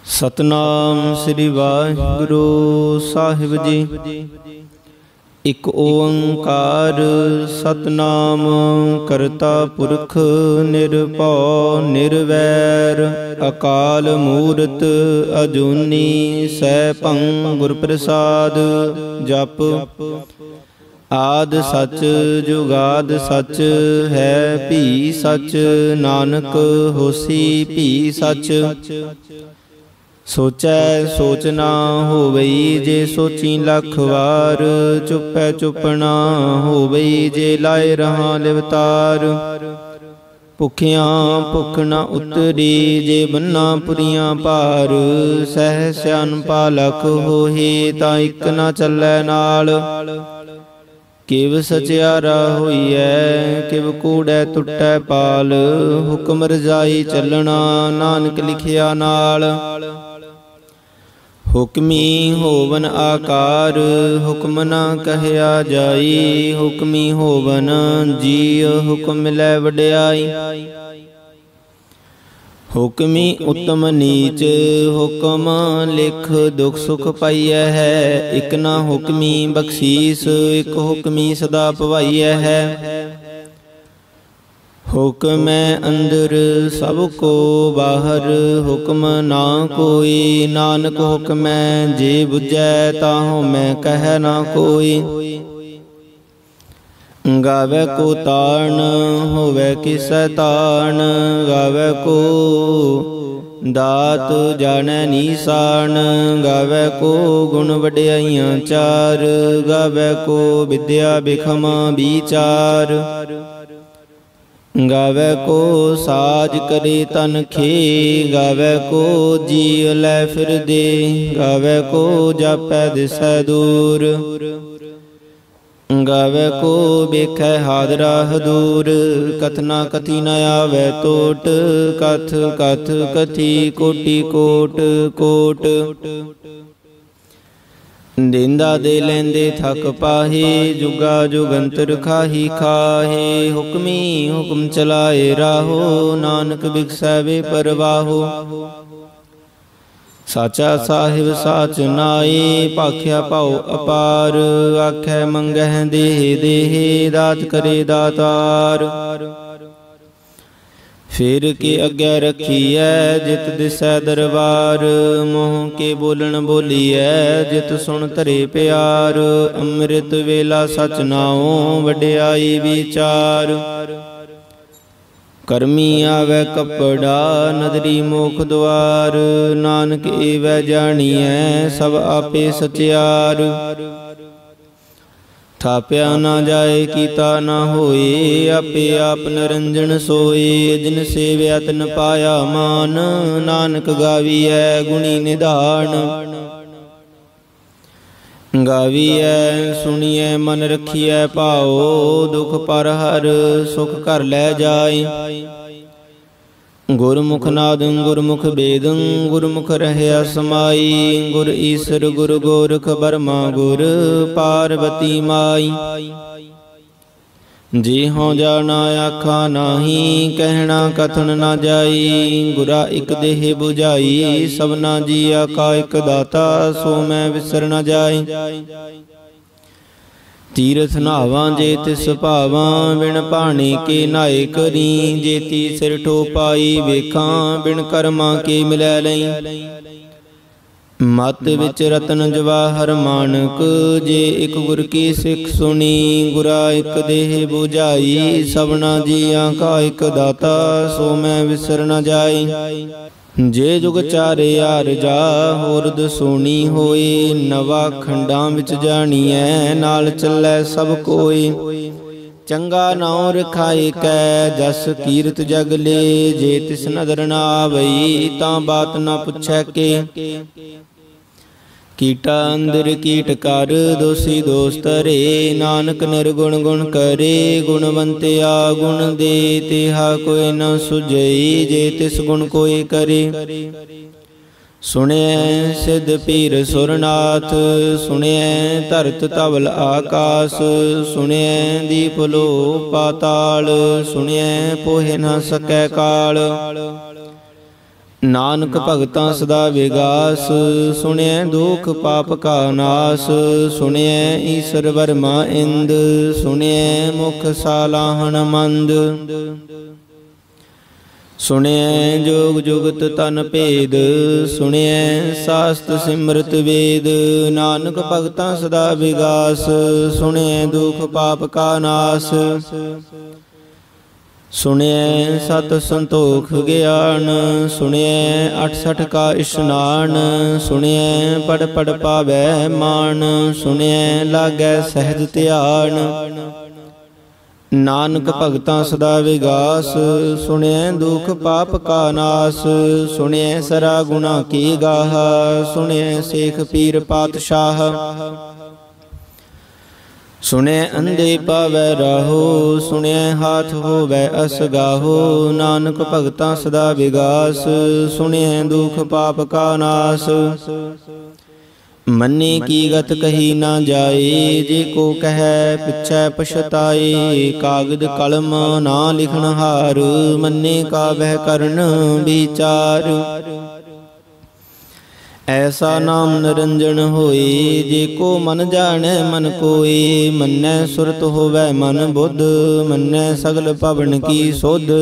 सतनाम श्री वाहिगुरु साहिब जी। एक ओंकार सतनाम करता पुरख निरभउ निर्वैर अकाल मूरत अजूनी सैभं गुर प्रसाद। जप आद सच जुगाद सच है भी सच नानक होसी भी सच। सोचै सोच ना होवई जे सोची लख वार चुपै चुप ना होवई जे लाए रहा लिवतार। भुखियां भुख न उतरी जे बन्ना पुरियां पार सह सियान पालक होहे ता इक न चलै नाल। किव सचियारा होईऐ किव कूड़ै टुटै पाल हुक्म रजाई चलना नानक लिखिया नाल। हुक्मी होवन आकार हुक्म न कहया जाई हुक्मी होवन जीय हुक्म मिलै वड्याई। हुक्मी उत्तम नीच हुक्म लिख दुख सुख पाइय है। इक न हुक्मी बख्शीस इक हुक्मी सदा पवाइय है। हुक्म अंदर सब को बाहर हुक्म ना कोई नानक हुक्म जे बुझै ताहु मैं कह ना कोई। गावे को तान होवे किसै तान गावे को दात जाने नीसान। गावे को गुण वड्याइयां चार गावे को विद्या बिखम विचार। गावे को साज करे तन खे गावे को जी लै फिर दे। गावे को जापै दिसै दूर गावे को बेखै हादरा हदूर। कथना कथी न आवे टोट कथ कथ कथी कोटि कोट कोट। देंदा दे लैंदे थक पाहे जुगा जुगंतर खाही खाहे। हुक्मी हुक्म चलाए राहो नानक बिखसै वे परवाहो। साचा साहिब साच नाए भाख्या भाओ अपार। आखै मंगह देह देह दात करे दातार। फिर के अग्गै रखीऐ जित दिसै दरबार। मोह के बोलन बोलीऐ जित सुन धरे प्यार। अमृत वेला सच नाओ वड्याई विचार। करमी आवे कपड़ा नदरी मोख द्वार। नानक एवै जानिए सब आपे सचियार। थाप्या ना जाए कीता ना होए आपे आप निरंजन सोए। जिन सेव्या तिन पाया मान नानक गावीऐ गुणी निधान। गावीऐ सुनिए मन रखिए भाओ दुख पर हर सुख कर लै जाए। गुरमुख नादं गुरमुख बेदं गुरमुख रहया समाई। गुर ईसर गुर गोरख बरमा गुर पार्वती माई। जी हों जाना आखा नाही कहना कथन ना जाई। गुरा एक देह बुझाई सबना जिया का एक दाता सो मैं विसर न जाए। तीरथ नावां जे तिस भावां बिन पाणी के नाए करी। जेती सिर ठो पाई वेखां बिन कर्मां के मिलै लई। मत विच रतन जवाहर मानक जे एक गुर की सिख सुनी। गुरा एक देह बुझाई सबना जियां का एक दाता सो मैं विसर न जाए। जे जुग चारे यार जा होरद सोनी होए। नवा खंडां विच जानिए नाल चलै सब कोई। चंगा नाउं रखाए कै जस कीरत जग ले। जे तिस नदर ना आवई तां बात ना पुछै के। कीटा अंदर कीट कर दोषी दोष तरे। नानक निर्गुण गुण करे गुणवंतिया गुण दे। तेहा कोई न सुझई जे तिस गुण कोई करे। सुनिए सिद्ध पीर सुरनाथ सुनिए धरत धवल आकाश। सुनिए दीप लो पाताल सुनिए पोहे न सकै काल। नानक भगतां सदा विगास, सुनिए दुख पाप का नाश। सुनिए ईश्वर वर्मा इंद, सुनिए मुख सालाहन मंद। सुनिए जोग जुगत तन भेद, सुनिए शास्त्र सिमरत वेद। नानक भगतां सदा विगास, सुनिए दुख पाप का नाश। सुनिए सत संतोख ज्ञान, सुनिए 68 का स्नान। सुनिए पढ़ पढ़ पावै मान, सुनिए लागै सहज ध्यान। नानक भगतां सदा विगास, सुनिए दुख पाप का नाश। सुनिए सरा गुना की गाह, सुनिए शेख पीर पातशाह। सुने अंधे पावै राहो, सुनिए हाथ होवै असगाहो। नानक भगतां सदा विगास, सुनिए दुख पाप का नाश। मन्ने की गत कही ना जाए, जे को कहे पिछै पछताए। कागद कलम ना लिखन हार, मन्ने का वह करन विचार। ऐसा नाम निरंजन होए, जे को मन जाने मन कोय। मन्नै सुरत होवै मन बुध, मन्नै सगल पवन की सुध।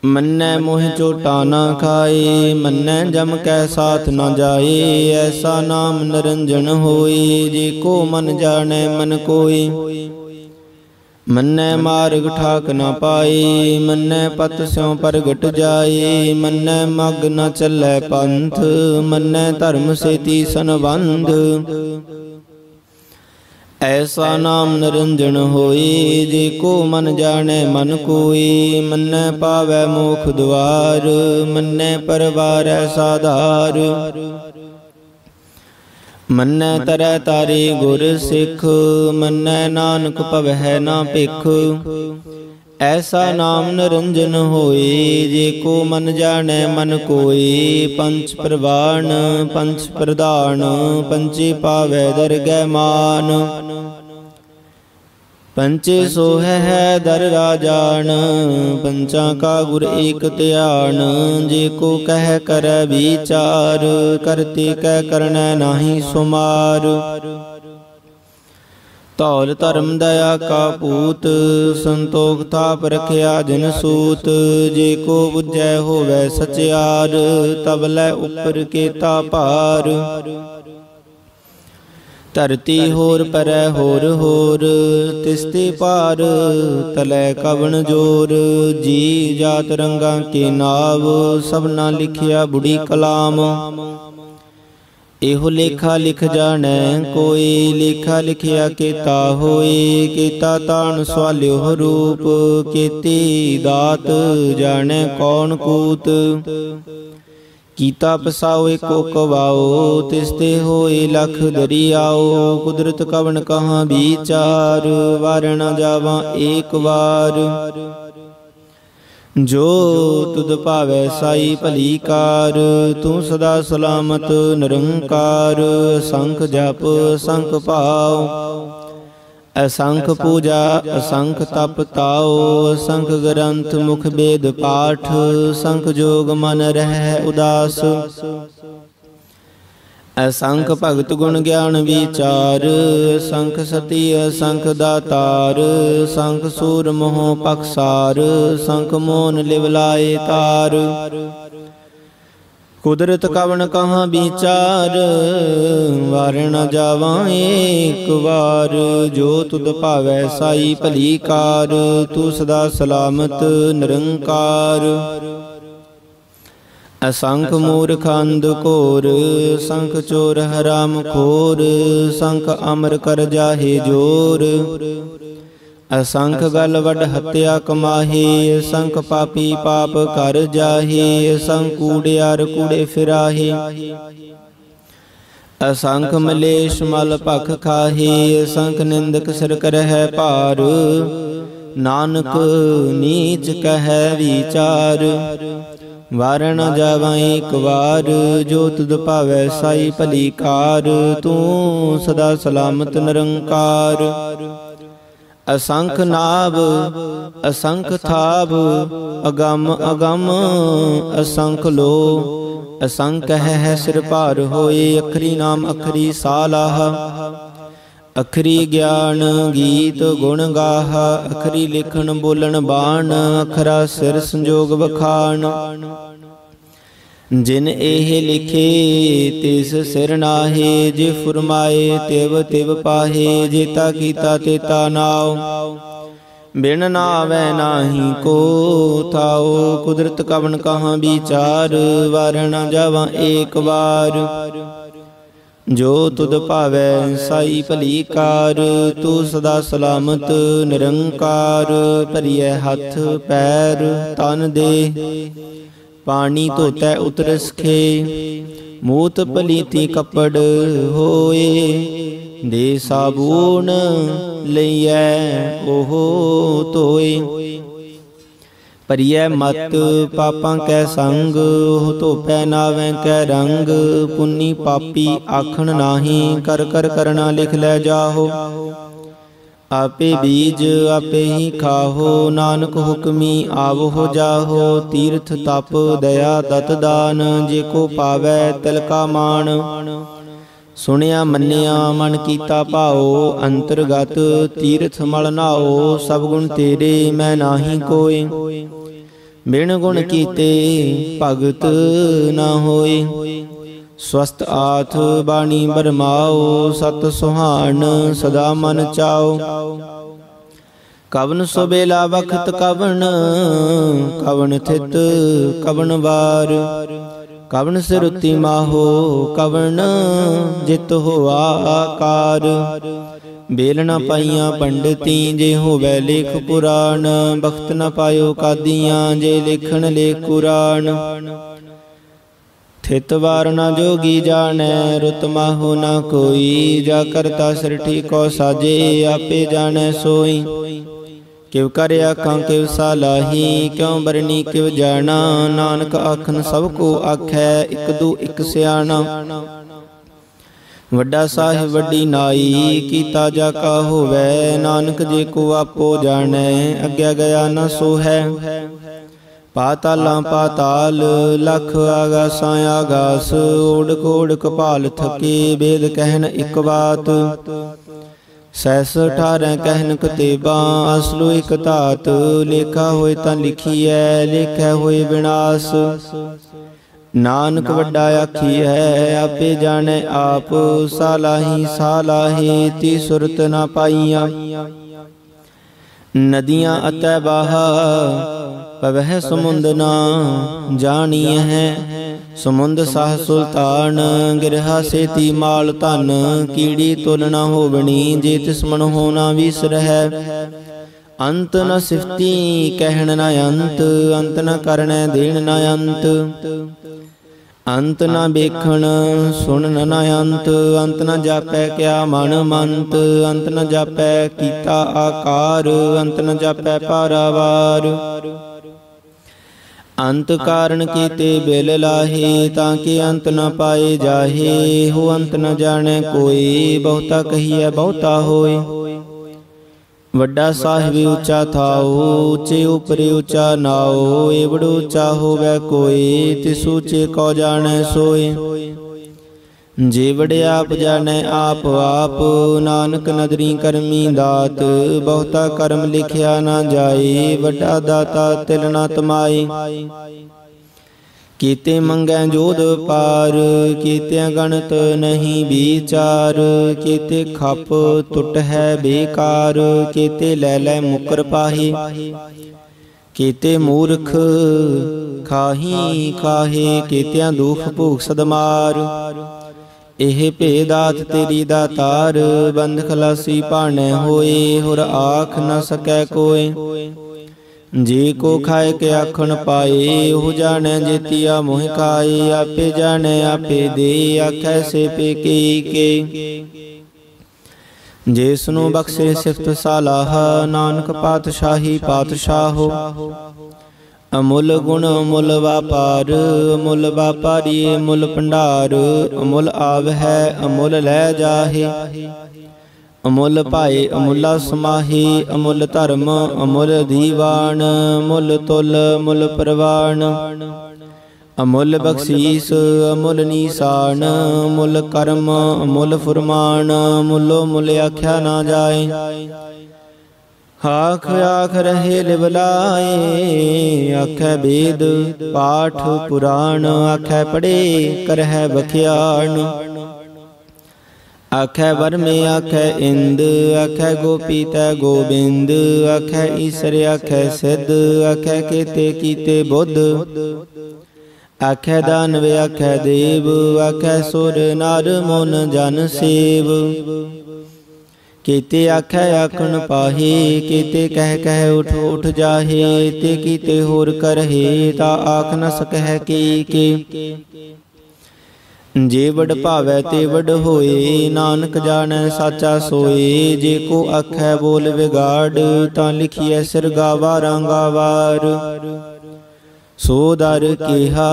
मन्नै मोह चोटा ना खाए, मन्नै जम कै साथ न जाए। ऐसा नाम निरंजन होए, जे को मन जाने मन कोय। मन्नै मार्ग ठाक न पाए, मन्नै पत स्यों प्रगट जाए। मन्नै मग न चलै पंथ, मन्नै धर्म सेती संबंध। ऐसा नाम निरंजन होए, जे को मन जाने मन कोय। मन्नै पावै मोख द्वार, मन्नै परवारै साधार। मन्नै तरै तारे गुर सिख, मन्नै नानक भवै ना भिख। ऐसा नाम निरंजन होए, जे को मन जाने मन कोय। पंच प्रवान पंच प्रधान, पंचे पावै दरगह मान। पंचे सोहै है दर राजान, पंचा का गुर एक ध्यान। जे को कह कर विचार, करते कह करनै नाहि सुमार। धौल धर्म दया का पूत, संतोख थाप रखिया जिन सूत। जे को बुझै होवै सचियार, तब लै उपर केता पार। धरती होर परै होर होर, तिसते पार तलै कवन जोर। जी जात रंगा के नाव, सबना लिखिया बुढ़ी कलाम। एहो लेखा लिख जाने कोई, लेखा लिखिया केता होए। केता तान सवाल्यो रूप, केती दात जाने कौन कूत। कीता पसाओ एको कवाओ, तिसते होए लख दरियाओ। कुदरत कवन कहाँ विचार, वार न जावा एक बार। जो तुद पावै साई भली कार, तू सदा सलामत निरंकार। असंख जप असंख भाव, असंख पूजा असंख तप ताओ। असंख ग्रंथ मुख वेद पाठ, असंख जोग मन रहै उदास। असंख भगत गुण ज्ञान विचार, असंख सती असंख दातार। असंख सूर मोह पखसार, असंख मोन लिवलाए तार। कुदरत कवन कहाँ विचार, वार न जावा एक बार। जो तुद पावै साई भली कार, तू सदा सलामत निरंकार। असंख मूर्ख अंध घोर, असंख चोर हराम खोर। असंख अमर कर जाहे जोर, असंख गल वड हत्या कमाहे। असंख पापी पाप कर जाहे, असंख कूड़ियार कूड़े फिराहे। असंख मलेश मल भख खाहे, असंख निंदक सिर करहै भार। नानक नीच कहै विचार, वार न जावा एक बार। जो तुद पावै साई भली कार, तू सदा सलामत निरंकार। असंख नाभ असंख थाभ, अगम अगम असंख लो। असंख है सिर भार होए, अखरी नाम अखरी सालाह। अखरी ज्ञान गीत गुण गाह, अखरी लिखन बोलन बाण। अखरा सिर संजोग वखान, जिन एह लिखे तिस सिर नाहे। जे फुरमाए तिव तिव पाहे, जेता कीता तेता नाव। बिन नावै नाही को थाओ, कुदरत कवन कहाँ विचार। वार न जावा एक बार, जो तुद भावै साई भली कार। तू सदा सलामत निरंकार, भरिए हथ पैर तन दे। पानी धोतै उतरस खे, मूत पलीती कपड़ होए। दे साबून लइयै ओहो धोए। परियै मत पापां कै संग, धोपै नावै कै रंग। पुन्नी पापी आखन नाही, कर कर करना लिख लै जाहो। आपे बीज आपे ही खाहो, नानक हुक्मी आवहो जाहो। तीर्थ तप दया दत दान, जे को पावै तिल का मान। सुनिया मन्निया मन कीता भाओ, अंतरगत तीर्थ मल नाओ। सब गुण तेरे मैं नाही कोय, बिन गुण कीते भगत न होए। स्वस्थ आथ बाणी बरमाओ, सत सुहान सदा मन चाओ। कवन सुबेला बखत कवन, कवन थित कवन वार। कवन सिरुति माहो, कवन जित होआ आकार। बेल न पाइया पंडिती, जे होवै लेख पुराण। बख्त न पायो कादियाँ, जे लिखन लेख कुरान। थित वार न जोगी जानै, रुत माहो न कोई। जा करता सिरठी को साजे, आपे जानै सोई। किव कर आखां किव सालाही, क्यों बरनी किव जाना। नानक आखन सब को आखै, इक दू इक सियाणा। वड्डा साहिब वड्डी नाई, कीता जा का होवै। नानक जे को आपो जानै, अग्या गया न सोहै। पातालां पाताल लख आगासां आगास। ओढ़ ओढ़ कपाल थके, वेद कहन इक बात। सैस 18 कहन कतेबां, असलो इक धात। लेखा होए तां लिखीਐ, लेखै होए विनाश। नानक वड्डा आखीਐ, आपे जानै आप। सालाही सालाहे, ती सुरत न पाईयां। नदियाँ अतै बाहा, पवह समुंद ना जानिय है। समुंद साह सुल्तान, गिरहा सेती माल धन। कीड़ी तुल न होवनी, जे तिस मन होना विसर है। अंत न सिफती कहन न अंत, अंत न करनै देन न अंत। अंत न बेखन सुनन न अंत, अंत न जापै क्या मन मंत। अंत न जापै कीता आकार, अंत न जापै पारावार। अंत कारण कीते बिल लाहे, ताकि अंत न पाए जाहे। हो अंत न जाने कोई, बहुता कहिए बहुता होए। वड्डा साहिब ऊंचा थाओ, ऊंचे ऊपरे ऊंचा नाओ। एवड़ ऊंचा होवै कोई, तिस ऊंचे को जाने सोए। जेवड़ आप जाने आप आप, नानक नदरी करमी दात। बहुता कर्म लिखिया न जाए, वड्डा दाता तिल न तमाए। कीते मंगै जोध पार, कीते गणत नहीं विचार। कीते खप टुट है बेकार, कीते लै लै मुकर पाही। कीते मूर्ख खाही खाहे, कीतियां दुख भूख सदमार। एह भेदात तेरी दातार, बंध खलासी भाने होए। होर आख न सकै कोय, जे को खाए के आखन पाए। हो जाने जेतिया मोह खाए, आपे जाने आपे दे। आखै से पे के जेसनु बख्शे सिफत सालाह। नानक पातशाही पातशाहो, अमुल गुण अमुल व्यापार। अमुल व्यापारी अमुल भंडार, अमुल आव है अमुल लै जाहे। अमुल पाए अमुला समाहे, अमुल धर्म अमुल दीवान, मुल तुल मुल परवान, अमुल बख्शीस अमुल निशान, मुल कर्म अमुल फुरमान, मुलो मुल आख्या ना जाए। आख आख रहे लिवलाए, आखै वेद पाठ पुराण, आखै पढ़े करह बख्यान, आखै वर्मे आखै इंद, आखै गोपी तै गोबिंद, आखै ईसर आखै सिद्ध, आखै केते कीते बुद्ध, आखै दानव आखै देव, आखै सुर नर मुन जन सेव, केते आखै आखन पाहे, केते कह कह उठ उठ जाहे, ते कीते होर करहे, ता आख न सकह के। जे वड भावै ते वड होए, नानक जानै साचा सोए, जे को आखै बोल विगाड़, तां लिखिए सिर गावा रांगावार। सो दर केहा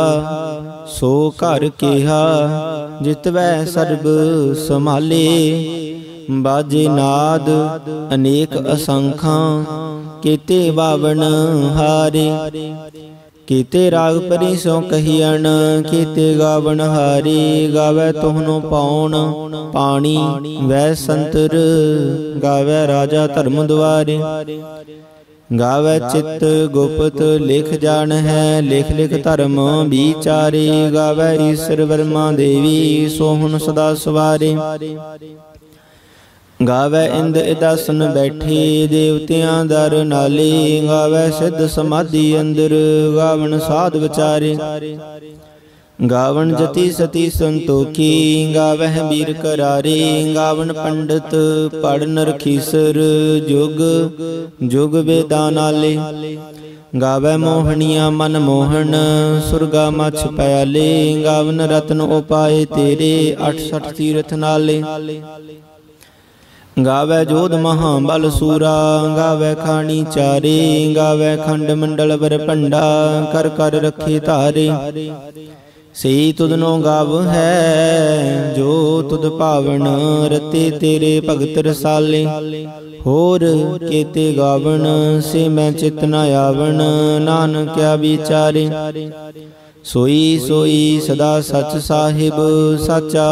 सो घर केहा, जितवै सर्ब संभाले, बाजे नाद अनेक असंखां, केते बावन हारे, केते राग परि सो कहियन, केते गावन हारे, गावै तुहनो पाउन पाणी वै संतर, गावै राजा धर्म द्वारे, गावै चित्त गुप्त लिख जान है, लिख लिख धर्म विचारे, गावै ईश्वर वर्मा देवी सोहन सदा सवारे, गावै इंद इदासन बैठे देवतियां दर नाले, गावै सिद्ध समाधि अंदर गावन साध विचारे, गावन जति सती संतोखी गावह वीर करारे, गावन पंडित पढ़ नरखीसर जुग जुग वेदा नाले, गावै मोहनिया मन मोहन सुरगा मछ प्याले, गावन रत्न उपाय तेरे 68 तीरथ नाले, गावै जोध महाबल सूरा, गावै खानी चारे, गावै खंड मंडल वर भंडा, कर कर रखे धारे, सही तुधनो गाव है जो तुध पावन, रते तेरे भगत रसाले, होर केते गावन से मैं चित न आवन, नानक क्या विचारे, सोई सोई सदा सच साहिब साचा,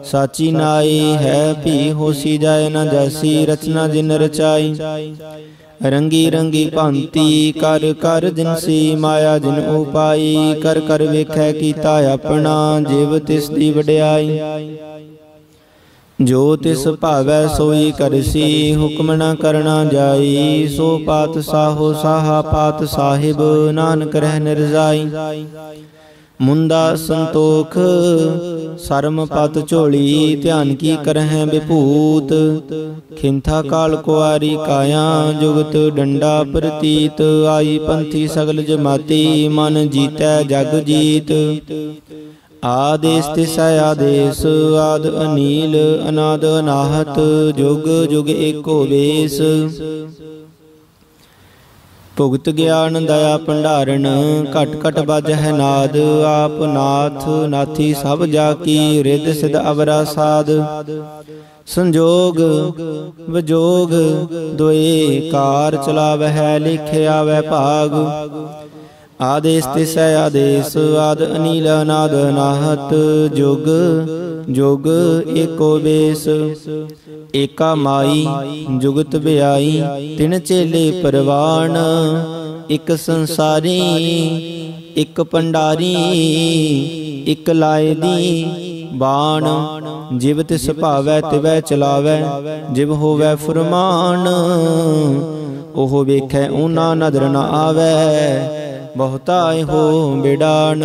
साची नाई है भी होसी जाए न जैसी, रचना जिन रचाई, रंगी रंगी भांति कर कर जिनसी, माया जिन उपाई, कर कर वेखै कीता अपना, जिव तिस दी वड्याई, जो तिस भावै सोई करसी, हुक्म न करना जाई, सो पात साहो साहा पात साहिब, नानक रह निर्जाई, मुंदा संतोख सरम पत झोली, ध्यान की करह विभूत, खिंथा काल कुआरी काया, जुगत डंडा प्रतीत, आई पंथी सगल जमाती, मन जीतै जग जीत, आदेश तिसै आदेश, आद अनील अनाद अनाहत, जुग जुग एको वेश, भुगत ज्ञान दया भंडारण, घट घट बाजह नाद, आप नाथ नाथी सब जाकी, रिद सिद अवरा साध, संजोग विजोग दोए कार, चलावह लिखे आवै भाग, आदेश तिसै आदेश, आद अनील अनाद अनाहत, जुग जुग एको बेस, एका माई जुगत ब्याई, तिन चेले परवान, एक संसारी एक भंडारी, एक लाए दी बाण, जिव तिस भावै तिवै चलावै, जिव होवै फुरमान, ओह वेखै ऊना नदर न आवै, बहुताय हो बिडान,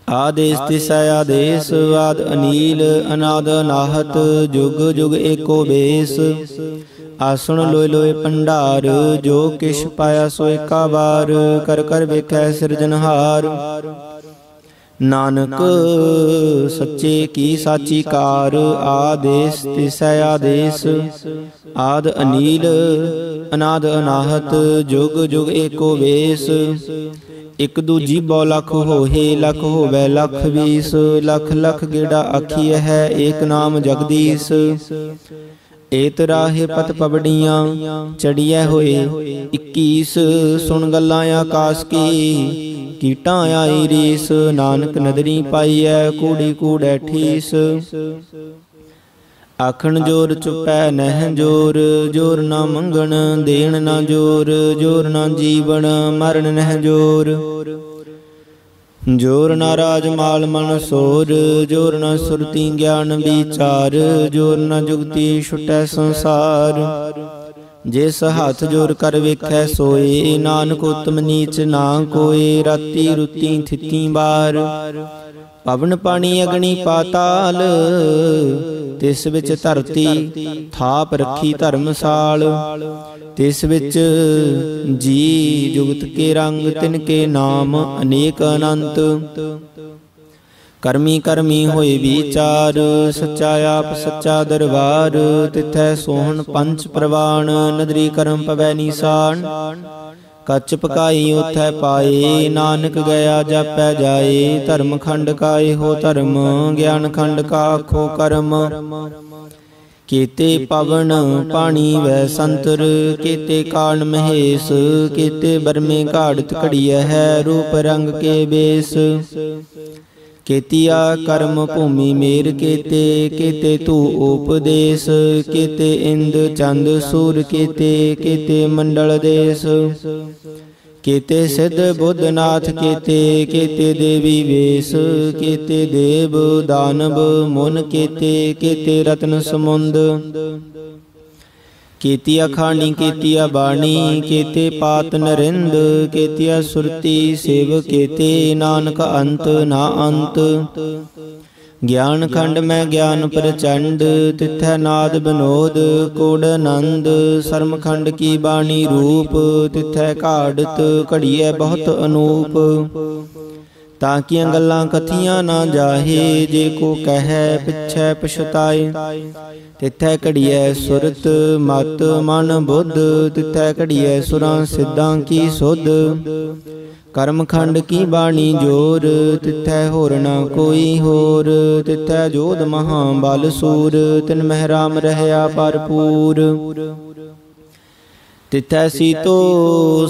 आदेश तिसै आदेश, आद अनील अनाद अनाहत, जुग जुग एको बेस, आसुन लोय लोय भंडार, जो किश पाया सो एका बार, कर कर वेखै सिरजनहार, नानक सच्चे की साची कार, आदेश तिसै आदेश, आद अनील अनाद अनाहत, जुग जुग एको वेश, इक दूजी बौ लख होहे, लख होवे लख बीस, लख लख गेड़ा आखिए है, एक नाम जगदीश। एत राहे पत पबड़ियां, चढ़िए होए 21, सुन गल्लां आकाश की, कीटां आई रीस। नानक नदरी पाईऐ, कूड़ी कूड़ै ठीस। आखण जोर चुपै नह जोर, जोर ना मंगण देण ना जोर, जोर ना जीवन मरण नह जोर। जोर ना राज माल मन सोर, जोर ना सुरती ज्ञान विचार, जोर ना जुगती छुटै संसार। जिस हाथ जोर कर वेखै सोए, नानक उत्तम नीच ना कोय। राती रुती थिती बार, पवन पानी अग्नि पाताल, तिस विच धरती थाप रखी धर्मसाल। तिस विच जी जुगत के रंग, तिनके नाम अनेक अनंत। करमी करमी होए विचार, सच्चा आप सच्चा दरबार। तिथै सोहन पंच प्रवाण, नदरी करम पवै निशान। कच पकाई उथै पाए, नानक गया जापै जाए। धर्म खंड का हो धर्म, ज्ञान खंड का आखो कर्म। केते पवन पानी वै संतर, केते कान महेश। केते बरमे घाड़त घड़िया है, रूप रंग के बेस। केतिया कर्म भूमि मेर केते, केते तू उपदेश। केते इंद चंद सूर केते, केते मंडल देश। केते सिद्ध बुद्धनाथ केते, केते देवी वेश। केते देव दानव मुन केते, केते रत्न समुंद। केतिया खानी केतिया बाणी, केते पात नरिंद। केतिया सुरती सेव केते, नानक अंत ना अंत। ज्ञान खंड में ज्ञान प्रचंड, तिथै नाद विनोद कोड नंद। शर्म खंड की बाणी रूप, तिथै घाड़त घड़िए बहुत अनूप। ताकियां गल्लां कथियां ना जाहे, जे को कहे पिछै पछताए। तिथै घड़िए सुरत मत मन बुद्ध, तिथै घड़िए सुरां सिद्धां की सुध। कर्म खंड की बाणी जोर, तिथै होर ना कोई होर। तिथै जोध महा बल सूर, तिन मह राम रहया भरपूर। तिथै सीतो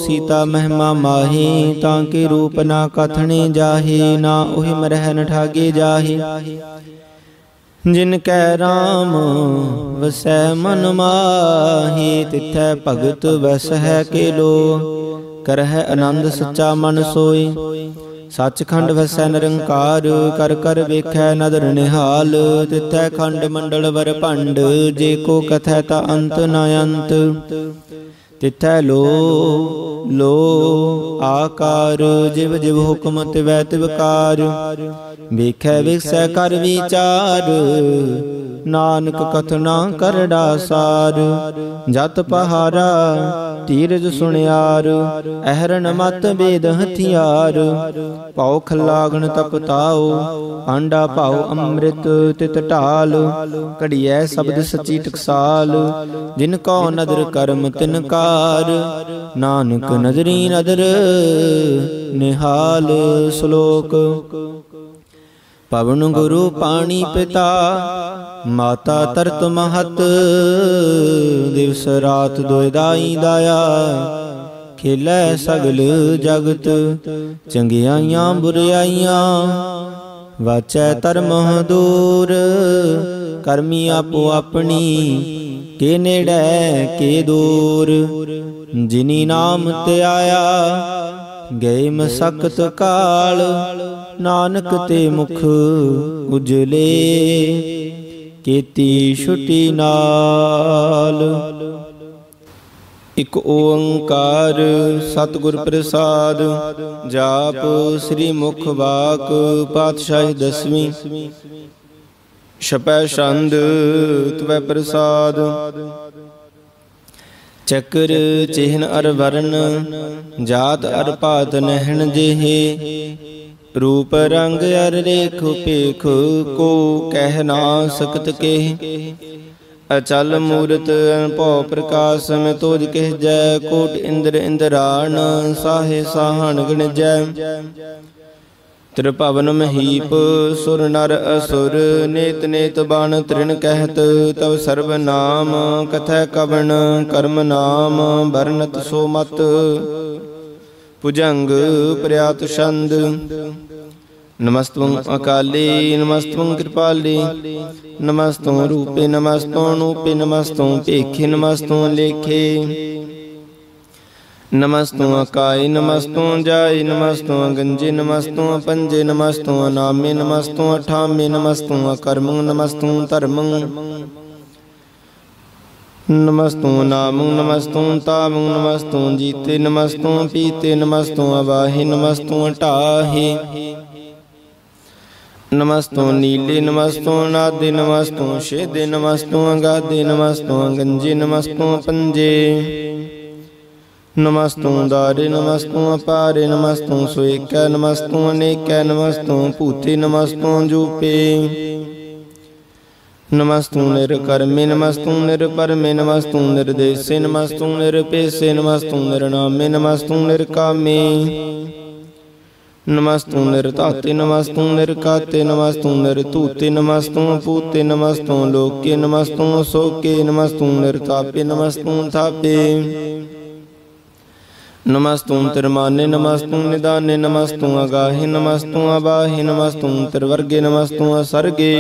सीता महिमा माहे, ताके रूप ना कथने जाहे। ना ओहि मरह न ठागे जाहे, जिनकै राम वसै मन माहे। तिथै भगत वस है केलो, करह आनंद सच्चा मन सोय। सचखंड वसै निरंकार, कर कर वेखै नदर निहाल। तिथै खंड मंडल वर भंड, जे को कथै ता अंत न अंत। तिथै लो लो आकार, जिव जिव हुक्म तिवै तिवकार। वेखै विखसै कर विचार, नानक कथना करड़ा सार। जत पहारा धीरज सुनियार, अहरन मत वेद हथियार। पाओ खलागन तपताओ, पांडा पाओ अमृत तित ढाल। घड़िए शब्द सची टकसाल, जिनको नदर कर्म तिनकार। नानक नदरी नदर निहाल। श्लोक। पवन गुरु पानी पिता, माता तरत महत। दिवस रात दोयदाई दाया, खेलै सगल जगत। चंगियाइयां बुराइयां, वाचै धर्म दूर। करमी आपो अपनी, के नेड़ै के दूर। जिनी नाम ते आया, गए मसकत काल। नानक ते मुख उजले, केती छुटी नाल। इक ओंकार सतगुर प्रसाद। जाप श्री मुख वाक, पातशाही दसवीं। छपै छंद तवै प्रसाद। चक्र चिन्ह अर वरण, जात अर पात नहन जेहे। रूप रंग अर रेख पेख, को कह ना सकत केह। अचल मूरत अनभव प्रकाश में तोज कह जय कोट इंद्र इंद्राण साहे साहन गणजै त्रिभवन महीप सुर नर असुर नेत नेत बाण तृण कहत तव सर्व नाम कथय कवन कर्म नाम वर्णत सो मत भुजंग प्रयात छंद नमस्तुं अकाले नमस्तुं कृपाले नमस्तुं रूपे नमस्तुं नूपे नमस्तुं पेखे नमस्तुं लेखे नमस्तुं अकाय नमस्तुं जाय नमस्तुं गंजे नमस्तुं पंजे नमस्तुं नामे नमस्तुं अठामे नमस्तुं अकर्मं नमस्तुं धर्मं नमस्तुं नामं नमस्तुं तामं नमस्तुं जीते नमस्तुं पीते नमस्तुं अवाहे नमस्तुं टाहे नमस्तुं नीले नमस्तुं नादे नमस्तुं शेदे नमस्तुं गादे नमस्तुं गंजे नमस्तुं पंजे नमस्तुं दारे नमस्तुं अपारे नमस्तुं सुएकै नमस्तुं अनेकै नमस्तुं भूते नमस्तुं जूपे नमस्तुं निर्कर्मे नमस्तुं निर्परमे नमस्तुं निर्देशे नमस्तुं निरपेशे नमस्तुं निर्नामे नमस्तुं निर्कामे नमस्तुं निर्धाते नमस्तुं निर्काते नमस्तुं निर्तूते नमस्तुं पूते नमस्तुं लोके नमस्तुं शोके नमस्तुं निर्तापे नमस्तुं थापे नमस्तुं तिरमाने नमस्तुं निदाने नमस्तुं अगाहे नमस्तुं अबाहे नमस्तुं त्रिवर्गे नमस्तुं असर्गे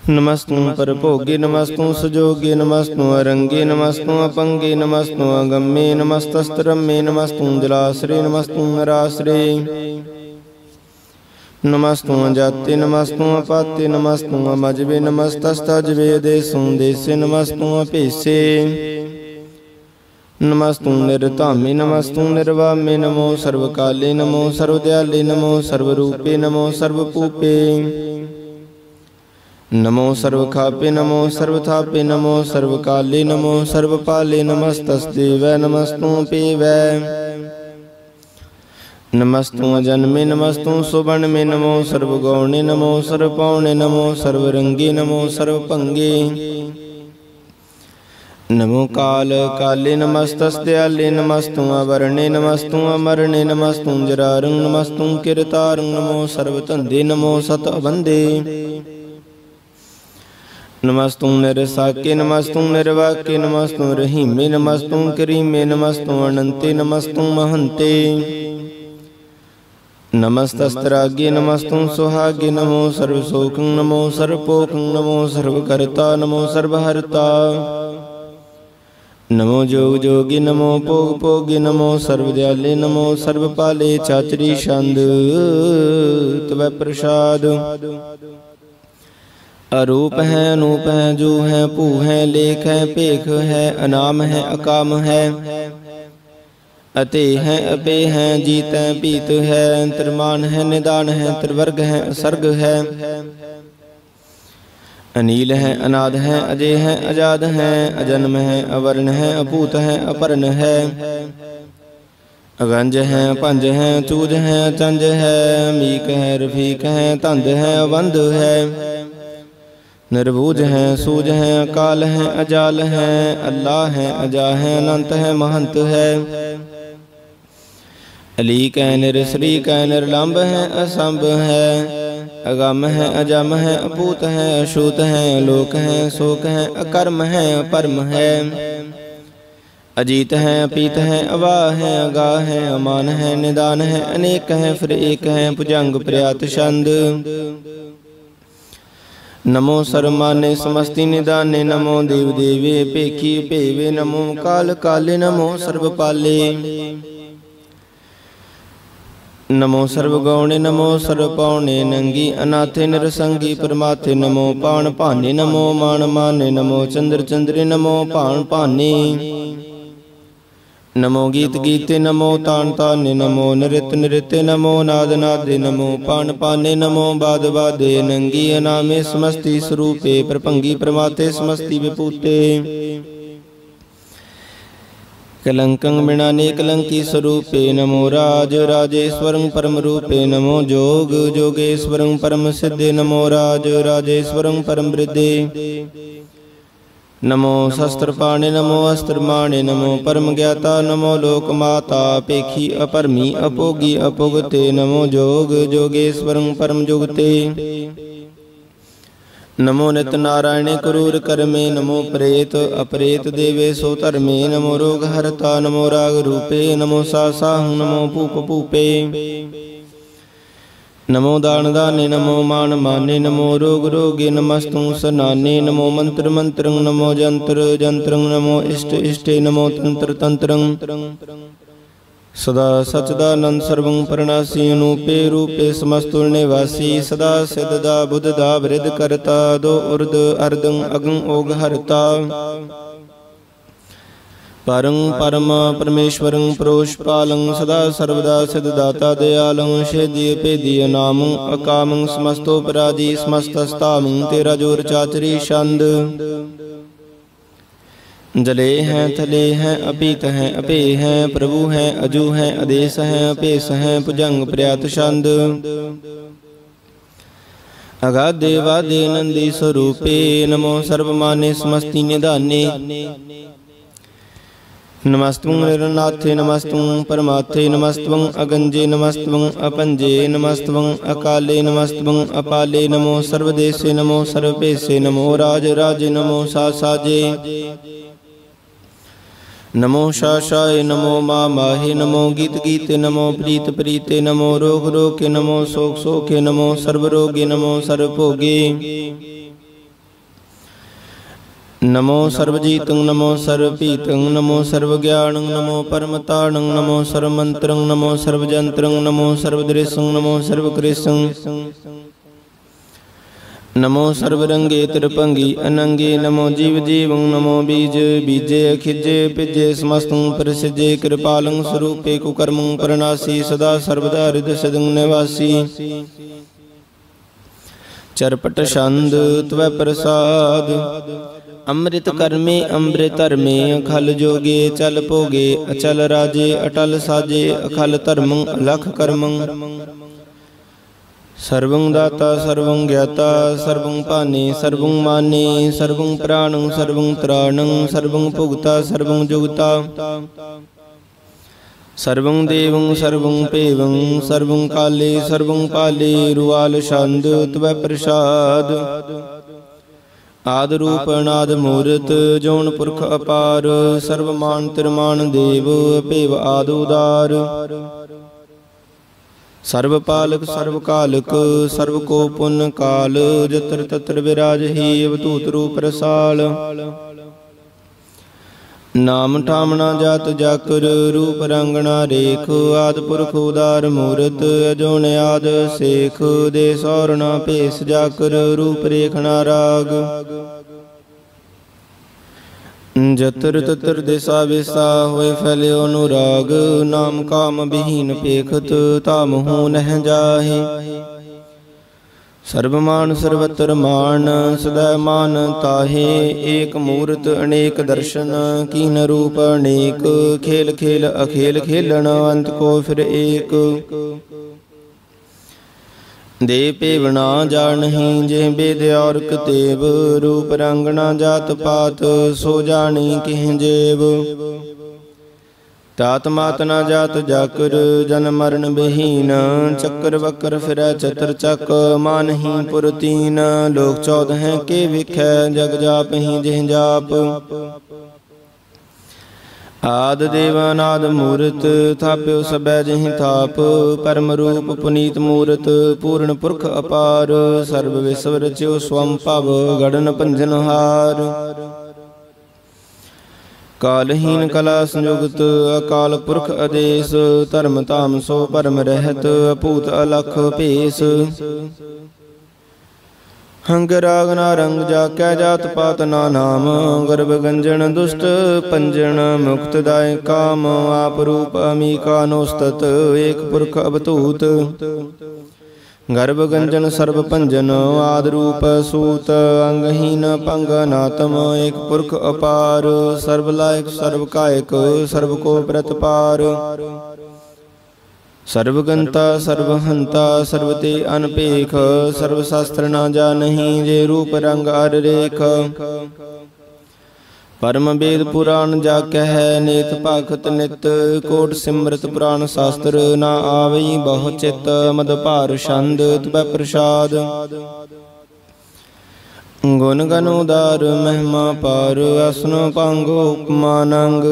नमस्तुं परभोगे नमस्तुं सुजोगे नमस्तुं अरंगे नमस्तुं अपंगे नमस्तुं अगम्ये नमस्तस्त्रम्ये नमस्तुं जलाश्रे नमस्तुं नराश्रे नमस्तुं अजाते नमस्तुं अपाते नमस्तुं अमजबे नमस्तस्तजबे देशों देशे नमस्तुं अपेशे नमस्तुं निर्धामे नमस्तुं निर्वामे नमो सर्वकाले नमो सर्वदयाले नमो सर्वरूपे नमो सर्वपूपे नमो सर्वखापे नमो सर्वथापे नमो सर्वकाले नमो सर्वपाले नमस्तस्ते वै नमस्तुं पे वै नमस्तुं अजन्मे नमस्तुं सुवर्णमे नमो सर्वगौणे नमो सर्वपौणे नमो सर्वरंगे नमो सर्वभंगे नमो काल काले नमस्तस्दयाले नमस्तुं अवर्णे नमस्तुं अमरणे नमस्तुं जरारं नमस्तुं किरतारं नमो सर्वतंदे नमो सतअबंदे नमस्तुं निरसाके नमस्तुं निर्वाके नमस्तुं रहीमे नमस्तुं करीमे नमस्तुं अनंते नमस्तुं महंते नमस्तस्त्रागे नमस्तुं सुहागे नमो सर्वशोकं नमो सर्वपोकं नमो सर्वकर्ता नमो सर्वहर्ता नमो जोग जोगी नमो भोग भोगे नमो सर्वदयाले नमो सर्वपाले चाचरी छंद तवै प्रसाद अरूप है अनूप है जू है भू है लेख है भेख है अनाम है अकाम है अते है अबे है जीत है पीत है त्रिमान है निदान है त्रिवर्ग है असर्ग है अनील है अनाद है अजय है अजाद है अजन्म है अवर्ण है अपूत है अपर्ण है अगंज है पंज है चूज है चंज है मीक है रफीक है तंद है अबंध है निर्बूज है सूज है अकाल है अजाल है अल्लाह है अजा है अनंत है महंत है अलीक है निरश्रीक है निर्लंब है असंभ है अगम है अजम है अपूत है अछूत है लोक है शोक है अकर्म है अपरम है अजीत है अपीत है अवाह है अगाह है अमान है निदान है अनेक है फिर एक है भुजंग प्रयात छंद नमो सर्वमाने समस्ति निदाने नमो देव देवे पेखी पेवे नमो काल काले नमो सर्वपाले नमो सर्वगौणे नमो सर्वपौणे नंगी अनाथे निरसंगी परमाथे नमो पाण भाने नमो मान माने नमो चंद्र चंद्रे नमो भाण भाने नमो गीत गीते नमो तान ताने नमो नृत्य नृत्य नमो नाद नादे नमो पान पाने नमो बाद बादे नंगी अनामे समस्ति स्वरूपे प्रभंगी प्रमाते समस्ति विपूते कलंकं बिनाने कलंकी स्वरूपे नमो राज राजेश्वरं परम रूपे नमो जोग जोगेश्वरं परम सिद्धे नमो राज राजेश्वरं परम वृद्धे नमो शस्त्रपाणे नमो अस्त्रमाणे नमो परम ज्ञाता नमो लोकमाता पेखी अपरमी अपोगी अपोगते नमो जोग जोगेश्वरं परम जुगते नमो नित नारायणे क्रूर कर्मे नमो प्रेत अपरेत देवे सो धर्मे नमो रोग हरता नमो राग रूपे नमो सासाहं नमो पूप पूपे नमो दान दाने नमो मान माने नमो रोग रोगे नमस्तुं सनाने नमो मंत्र मंत्रं नमो जंत्र जंत्रं नमो इष्ट इष्टे नमो तंत्र तंत्रं सदा सच्चिदानंद सर्वं परनासी अनूपे रूपे समस्तुल निवासी सदा सिद्धदा बुद्धदा वृद्ध करता दो उर्द अर्दं अगं ओग हरता परं परम परमेश्वरं प्रोषपालं सदा सर्वदा सिद्धदाता दयालं शेदीय पेदीय नामं अकामं समस्तोपराधि समस्तस्तामं तेरा जोर चाचरी छंद जले हैं थले हैं अपीत हैं अपे हैं प्रभु हैं अजू हैं आदेश हैं अपेस हैं भुजंग प्रयात छंद अगाधे वादे नंदी स्वरूपे नमो सर्वमाने समस्ति निधाने नमस्तुं निरनाथे नमस्तुं परमाथे नमस्तुं अगंजे नमस्तुं अपंजे नमस्तुं अकाले नमस्तुं अपाले नमो सर्वदेशे नमो सर्वपेशे नमो राज राजे नमो सासाजे नमो शाशाय नमो मा माहे नमो गीत गीते नमो प्रीत प्रीते नमो रोग रोगे नमो शोक शोके नमो सर्वरोगे नमो सर्वभोगे नमो सर्वजीतं नमो सर्वपीतं नमो सर्वज्ञानं नमो परमताणं नमो सर्वमन्त्रं नमो सर्वजन्त्रं नमो सर्वदृशं नमो सर्वकृशं नमो सर्वरंगे त्रिपंगी अनंगे नमो जीव जीवं नमो बीज बीजे अखिजे पिजे समस्तं प्रसिजे कृपालं स्वरूपे कुकर्मं परनासी सदा सर्वदा हृदय सदं निवासी चरपट छंद त्वै प्रसाद अमृत कर्मे अमृत धर्मे अखल जोगे चल भोगे अचल राजे अटल साजे अखल धर्मं अलख कर्मं सर्वं दाता सर्वं ज्ञाता सर्वं पाने सर्वं माने सर्वं प्राणं सर्वं त्राणं सर्वं भुगता सर्वं जुगता सर्वं देवं सर्वं पेवं सर्वं काले सर्वं पाले रुआल छंद त्वै प्रसाद आदि रूप अनादि मूर्त जौन पुरख अपार सर्वमान तिरमान देव अपेव आदि उदार सर्वपालक सर्वकालक सर्व को पुण्य काल जत्र तत्र विराज ही अवधूत रूप रसाल नाम ठामना जात जाकर रूप रंगना रेख आदि पुरख उदार मूर्त अजोन आद शेख देश और न पेश जाकर रूप रेखना राग जतर ततर दिशा विसा होए फैले अनुराग नाम काम विहीन पेखत ताम हो नह जाहे सर्वमान सर्वत्र मान सदा मान ताहे एक मूर्त अनेक दर्शन कीन रूप अनेक खेल खेल अखेल खेलन अंत को फिर एक दे पेवना जानहि जे बेद और कतेब रूप रंगना जात पात सो जानी किह जेब तात मात न जात जाकर जन मरण विहीन चक्र वक्र फिर चतर चक मानहि पुरतीन लोक 14 के विख जग जाप ही जिह जाप आद देवानाद मूर्त थाप्यो सबै जहि थाप परम रूप पुनीत मूर्त पूर्ण पुरख अपार सर्व विश्व रच्यो स्वम भव गणन पंजन हार कालहीन कला संयुक्त अकाल पुरख आदेश धर्म धाम सो परम रहत अपूत अलख भेस हंग राग ना रंग जाकै जात पात ना नाम गर्भ गंजन दुष्ट पंजन मुक्त दाय काम आप रूप अमी कानोस्तत एक पुरख अवतूत गर्भ गंजन सर्व भंजन आद रूप सूत अंगहीन पंग नातम एक पुरख अपार सर्व लायक सर्व कायक सर्व को प्रतपार सर्वगंता सर्वहंता सर्वते अनपेख सर्व शास्त्र ना जानहि जे रूप रंग अर रेख परम वेद पुराण जाके है नेत भाखत नित कोट सिमरत पुराण शास्त्र ना आवई बहु चित मद भार छंद तबै प्रसाद गुण गण उदार महिमा पार असन पांगो उपमा नंग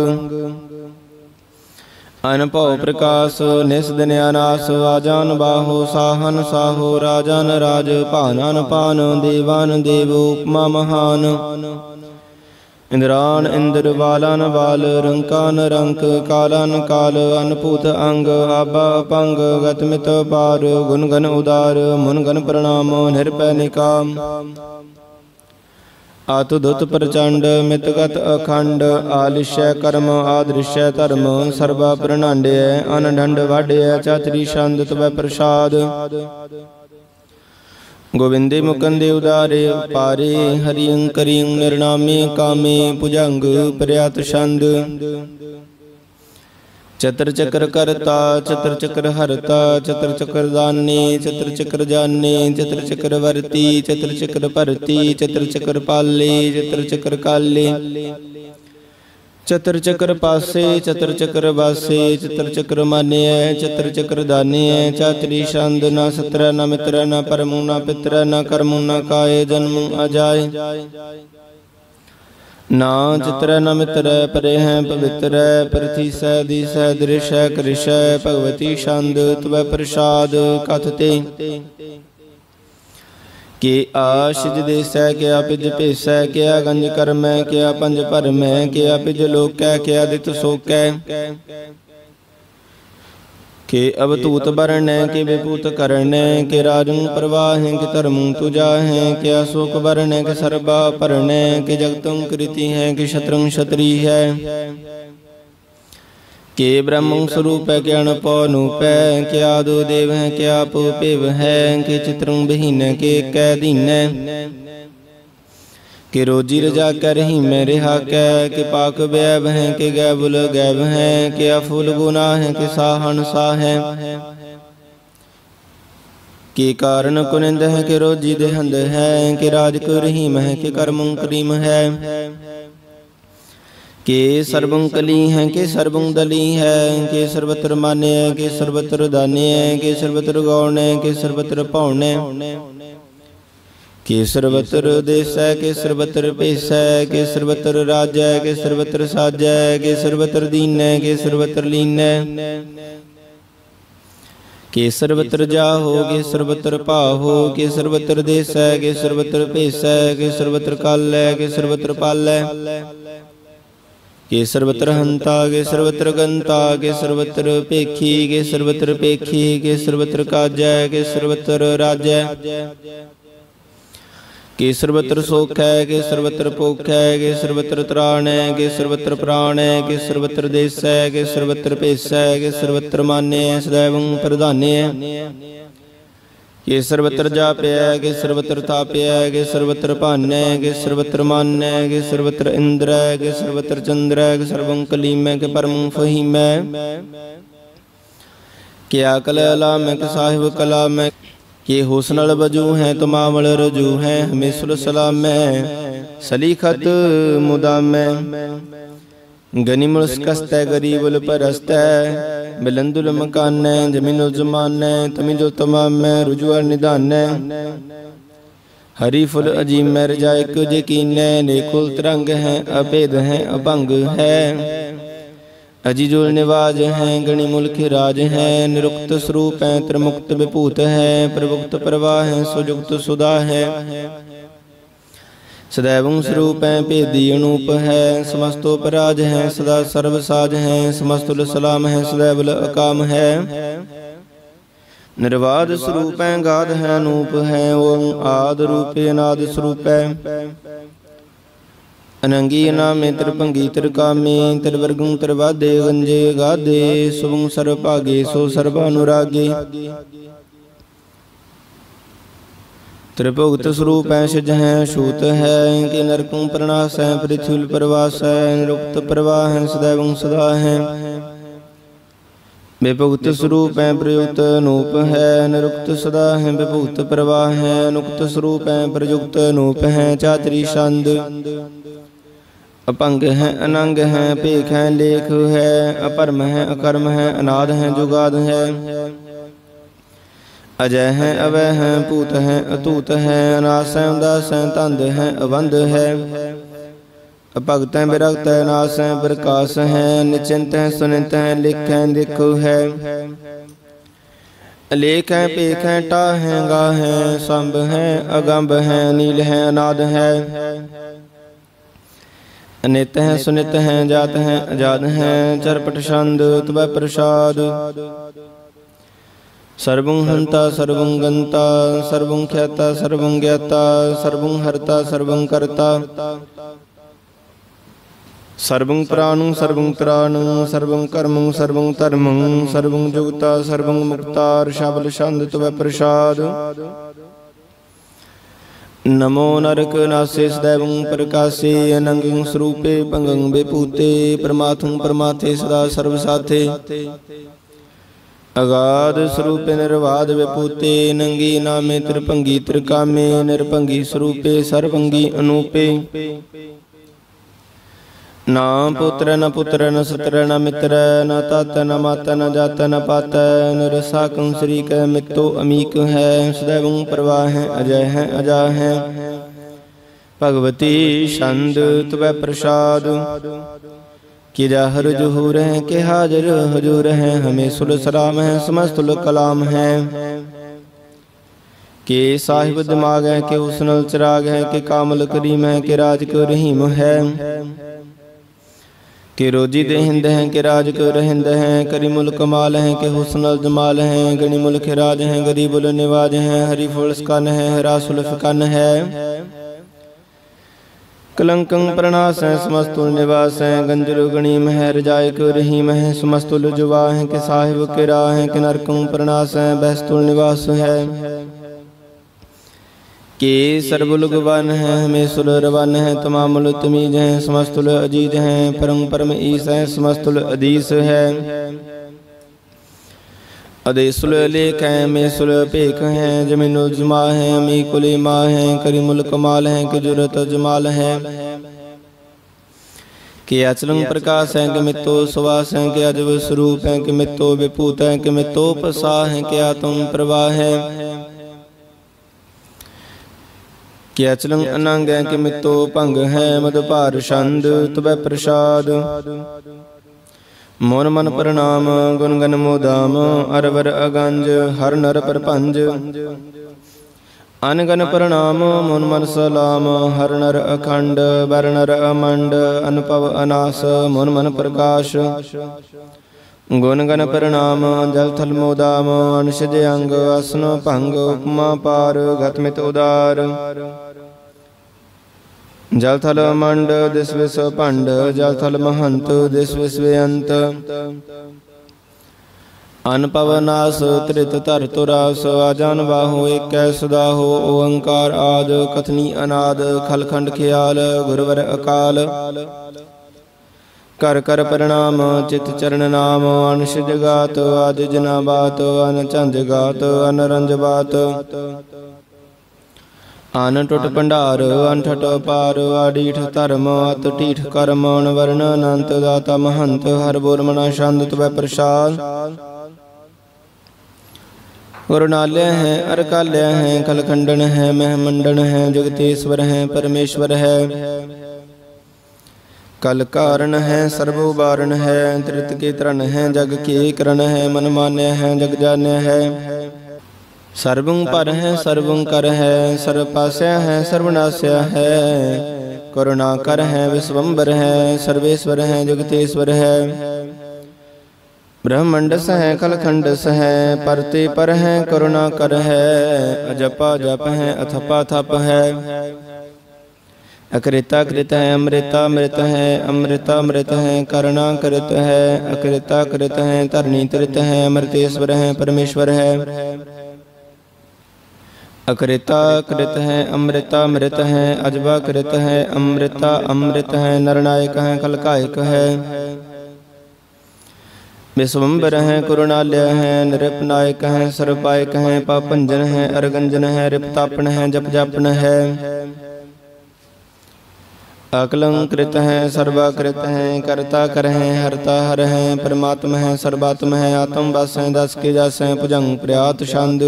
अनभव प्रकाश निस दिन अनास आजान बाहो साहन साहो राजान राज भानन पान देवान देव उपमा महान इंद्रान इंद्र बालान बाल रंकान रंक कालान काल अनपूत अंग आबा अपंग गतमित पार गुण गण उदार मुन गण प्रणाम निरपै निकाम आतुदुत प्रचंड मितगत अखंड आलिश्य कर्म आदृश्य धर्म सर्वा प्रणांड्य अनढंड वाड्य चातरी छंद तबै प्रसाद गोविंदे मुकंदे उदारे पारे हरियं करियं निर्नामे कामे भुजंग पर्यात छंद चतर चक्र करता चतर चक्र हरता चतर चक्र दाने चतर चक्र जाने चतर चक्र वर्ती चतर चक्र भरती चतर चक्र पाले चतर चक्र काले चतर चक्र पासे चतर चक्र बासे चतर चक्र माने चतर चक्र दाने चातरी छंद ना सत्र ना मित्र ना परमु ना पित्र ना कर्मु ना काय जन्म अजाय ना चित्र न मित्र परे हैं पवित्र पृथ्वी सै दिश दृश कृश भगवती छंद तबै प्रसाद कथते के आशिज देसै क्या पिज भेसै क्या गंज करमै क्या पंज भरमै क्या पिज लोकै क्या दित सोकै के अवतूत बरण के विभूत करण के राजू प्रवाह के धर्मू तुजा है के अशोक वर्ण के सर्वा भरण के जगतुम कृति है कि शत्रु क्षत्रि है के ब्रह्म स्वरूप है के अणपौ नूप है के आदो देव है के आप पेव है के चित्रु बहीन के कैदीन के रोजी रजा कर ही में रिहा कै के पाक वैव हैं के गैबुल गैब हैं के अफुल गुना है के साहन सा है के कारण कुनिंद है के रोजी देहंद है के राज को रहीम है के कर्मं करीम है के सर्वं कली है के सर्वं दली है के सर्वत्र मान्य है के सर्वत्र दान्य है के सर्वत्र गौण है के सर्वत्र पौण है के सर्वत्र देश है के सर्वत्र पेश है के सर्वत्र राज है के सर्वत्र साज है के सर्वत्र दीन है के सर्वत्र लीन है के सर्वत्र जाहो के सर्वत्र पाहो के सर्वत्र देश है के सर्वत्र पेश है के सर्वत्र काल है के सर्वत्र पाल है के सर्वत्र हंता के सर्वत्र गंता के सर्वत्र पेखी के सर्वत्र पेखी के सर्वत्र काज है के सर्वत्र राज है के सर्वत्र सोख है के सर्वत्र पोख है के सर्वत्र त्राण है के सर्वत्र प्राण है के सर्वत्र देश है के सर्वत्र पेश है के सर्वत्र मान्य है सदैवं प्रधान्य है के सर्वत्र जाप्य है के सर्वत्र ताप्य है के सर्वत्र पान्य है के सर्वत्र मान्य है के सर्वत्र इंद्र है के सर्वत्र चंद्र है के सर्वं कलीम है के परमं फहीम है के अकल अलाम है के साहिब कलाम है के हुस्नल वजू हैं तो मामल रजू हैं हमेशुल सलाम में सलीखत मुदाम में गनीमुल स्कस्त गरीबुल परस्त बिलंदुल मकान जमीनुल जमान तमीजुल तमाम रुजुअल निदान हरी फुल अजीम में रजायक यकीन नेकुल तरंग हैं अभेद हैं अभंग है अजीजुल निवाज हैं गणि मुल्क राज हैं निरुक्त स्वरूप हैं त्रिमुक्त विभूत है प्रभुक्त प्रवाह है सुजुक्त सुधा है सदैवं स्वरूप है भेदी अनूप है समस्तोपराज है सदा सर्वसाज है समस्तुल सलाम है सदैवल अकाम है निर्वाद स्वरूप है गाध है अनूप है ओम आद रूपे अनाद स्वरूप है अनंगी नामे त्रिभंगी त्रिकामे त्रिवर्गं त्रिवादे गंजे गादे शुभं सर्वभागे सो सर्वानुरागे त्रिभुक्त स्वरूप है सिज है छूत है कि नरकों प्रणास है पृथ्वी प्रवास है निरुक्त प्रवाह है सदैव सदा है विभुक्त स्वरूप है प्रयुक्त अनूप है निरुक्त सदा है विभुक्त प्रवाह है अनुक्त स्वरूप है प्रयुक्त अनूप है चातरी छंद अपंग है अनंग है पेख है लेख है अपरम है अकर्म है अनाद है जुगाद है अजय है अवय है पूत है अतूत है अनास है उदास है तंद है अबंध है भगत है विरक्त है नास है प्रकाश है निश्चिंत है सुनित है लिख है दिखु है लेख है पेख है टा है गा है संभ है अगंभ है नील है अनाद है अनित है सुनित है जात है अजात है चरपट छंद तब प्रसाद सर्वं हंता सर्वं गंता सर्वं ख्याता सर्वं ज्ञाता सर्वं हरता सर्वं कर्ता सर्वं प्राणं सर्वं त्राणं सर्वं कर्मं सर्वं धर्मं सर्वं जुगता सर्वं मुक्ता शबल छंद तव प्रसाद नमो नरक नासे सदैवं प्रकाशे अनंगं स्वरूपे भंगं विभूते परमात्म परमाते सदा सर्वसाथे अगाध स्वरूपे निर्वाद विभूते नंगी नामे त्रिभंगी त्रिकामे निर्भंगी स्वरूपे सर्वंगी अनूपे ना पुत्र न पुत्र न सत्र न मित्र न तात न माता न जात न पात निरसाकं श्री क मित्तो अमीक है सदैव प्रवाह है अजय है अजा है भगवती छंद तव प्रसाद कि जाहर जुहूर है के हाजर हजूर है हमें सुल सलाम है समस्तुल कलाम है के साहिब दिमाग है के हुस्नुल चिराग है के कामल करीम है के राज को रहीम है के रोजी देहिंद है के राज को रहिंद है करीमुल कमाल है के हुस्नुल जमाल है गनीमुल खिराज है गरीबुल निवाज है हरी फुल स्कन है हरासुल फिकन है कलंकं प्रणास है समस्तुल निवास है गंजरु गणीम है रजाय को रहीम है समस्तुल जुवा है के साहिब के राह है कि नरकं प्रणास है बहस्तुल निवास है के सर्वुल गवन है हमें सुल रवन है तमामुल तमीज है समस्तुल अजीज है परम परम ईस है समस्तुल अदीस है अदेसुल लेख है मेसुल पेख है जमीनुल जमा है अमी कुली माँ है करीमुल कमाल है कि जुरत जमाल है कि अचलंग प्रकाश है कि मित्तो सुवास है कि अजब स्वरूप है कि मित्तो विभूत है कि मित्तो पसा है कि आत्म प्रवाह है कि अचलंग अनंग है कि मित्तो भंग है मधुपार छंद तव प्रसाद मोन मन प्रणाम गुण गन मोदाम अरवर अगंज हर नर परपंज अनगन प्रणाम मोन मन सलाम हर नर अखंड बर नर अमंड अनुभव अनास मोन मन प्रकाश गुण गन प्रणाम जल थल मोदाम अनशज अंग आसन भंग उपमा पार गतमित उदार जल थल मंड दिस विश्व पंड जल थल महंत दिस विश्व अंत अनपवनास त्रित तर तुरास आजान बाहो एक सदा हो ओंकार आद कथनी अनाद खलखंड ख्याल गुरुवर अकाल कर कर प्रणाम चित चरण नाम अनश जगात आदि जना बात अन चंद गात अन रंज बात आन टुट भंडार अनठट पार आडीठ धर्म अत टीठ कर्म वर्ण अनंत दाता महंत हर बोल मना छंद तव प्रसाद गुरुनाल्य है अरकाल्य है कलखंडन है महमंडन है जगतेश्वर है परमेश्वर है कल कारण है सर्वोबारण है त्रित के तरण है जग के करण है मन मान्य है जग जान्य है सर्वं पर है सर्वं कर है सर्वपास्य है सर्वनाश्य है करुणाकर है विश्वम्बर है सर्वेश्वर है जगतेश्वर है ब्रह्मंडस है कलखंडस है परते पर है करुणाकर है अजपा जप है अथपा थप है अकृता कृत है अमृता मृत है अमृता मृत है करुणा कृत है अकृता कृत है धरणी त्रित है अमृतेश्वर है परमेश्वर है अकृता कृत है, अमृता मृत है, अजबा कृत है, अमृता अमृत है, नरनायक है, कलकायक है, विश्वम्बर है, कुरुणालय है, नृपनायक है, सर्वपायक है, पापंजन है, अरगंजन है, रिपतापन है, जप जापन है, अकलंकृत है, सर्वाकृत है, कर्ता कर है, हरता हर है, परमात्मा है, सर्वात्म है, आत्म बस है, दस के जस है, भुजंग प्रयात छंद।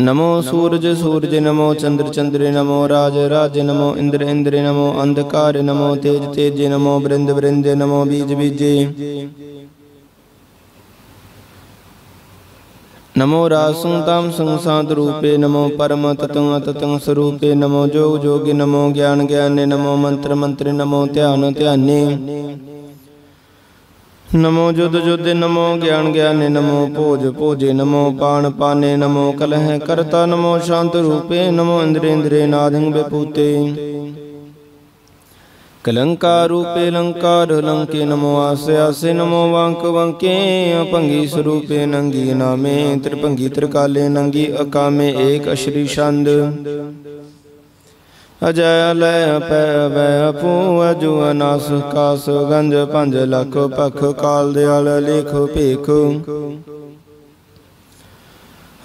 नमो सूरज सूरज नमो चंद्र चंद्र नमो राज राज नमो इंद्र इंद्र नमो अंधकार नमो तेज तेज नमो वृंद वृंद नमो बीज बीजे नमो रासुं तामसुं साध रूपे नमो परम तत्व अततं स्वरूपे नमो जोग जोगी नमो ज्ञान ज्ञाने नमो मंत्र मंत्र नमो ध्यान ध्याने नमो जुद जुद नमो ज्ञान ज्ञाने नमो भोज भोजे नमो पान पाने नमो कलह करता नमो शांत रूपे नमो इंद्र इंद्रे नादं विभूते कलंका रूपे लंकार लंके नमो आसे आसे नमो वांक वंके अपंगी स्वरूपे नंगी नामे त्रिभंगी त्रिकाले नंगी अकामे एक अश्री छंद अजय लय पै वै अपू अजू अनास कास गंज पंज लख पख काल दयाल लेख भेख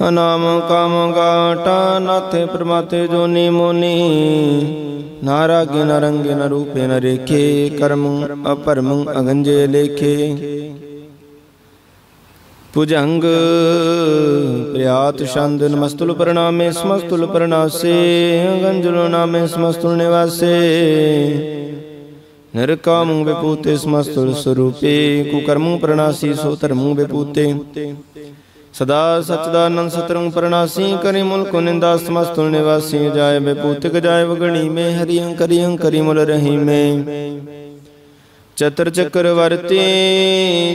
अनाम काम गाटा नाथे प्रमाते जोनी मोनी नारागे न रंगे न रूपे न रेखे कर्म अपरम अगंजे लेखे भुजंग प्रयात छंद नमस्तुल प्रणामे समस्तुल प्रणासे गंजुल नामे समस्तुल निवासे निरकाम विभूते समस्तुल स्वरूपे कुकर्म प्रणासी सो धर्म विभूते सदा सच्चिदानंद सतरंग प्रणासी करि मुल्क निंदा समस्तुल निवासी जाय विभूतिक जाय वगणी में हरियं करियं करि मुल रही में चतर चक्रवर्ती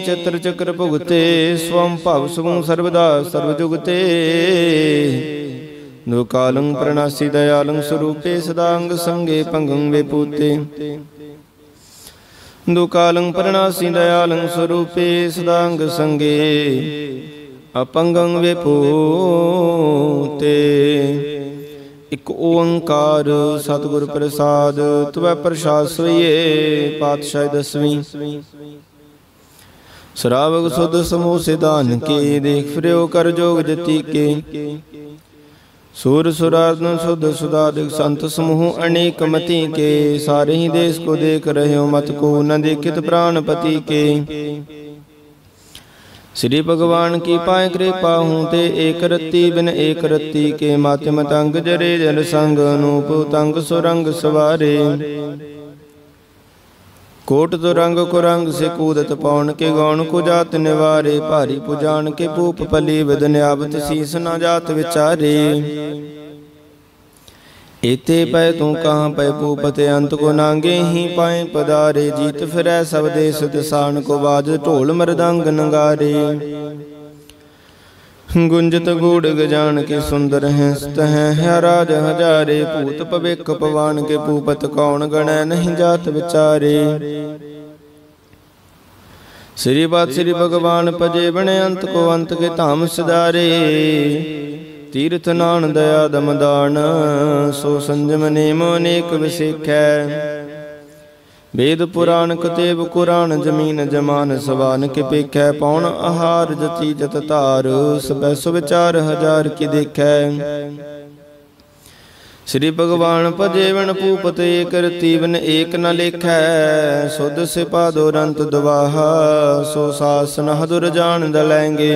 चतर चक्र भुगते स्वम भाव सुगुं सर्वदा सर्वजुगते दुकालं प्रणासी दयालं स्वरूपे सदांग संगे पंगं विभूते दुकालं प्रणासी दयालं स्वरूपे सदांग संगे अपंगं विभूते इक ओंकार सतगुर प्रसाद तवै प्रसाद सोइए पातशाह दसवीं श्रावक सुध समूह सिधान के देख फिरो कर जोग जति के सूर सुरार्दन सुध सुधादिक संत समूह अनेक मति के सारे ही देश को देख रहे हो मत को न देखित प्राणपति के श्री भगवान की पाए कृपा हूँ ते एक रत्ती बिन एक रत्ती के माध्यम तंग जरे जल संग अनूप तंग सुरंग सवारे कोट तो रंग को रंग से कूदत पौन के गौण को जात निवारे भारी पुजान के पूप पली विदन्यावत शीस न जात विचारे एते पै तू कहाँ पै पूपते अंत को नांगे ही पाए पदारे जीत फिरै सब देश दिसान को बाज ढोल मृदंग नगारे गुंजत गूढ़ गजान के सुंदर हंसत हैं राज हजारे पूत पविक पवान के पूपत कौन गणै नहीं जात विचारे श्री बात श्री भगवान पजे बने अंत को अंत के धाम सिधारे तीर्थ नान दया दमदान सो संजम नेम अनेक विसेखै वेद पुराण कतेब कुरान जमीन जमान सवान के पेखै पौन आहार जति जत तार सबै सुविचार हजार की देखै श्री भगवान भजेवन पूपत एक रति बिन एक न लेखै सुध सिपा दोरंत दुवाहा सो सास नहदुर जान दलैंगे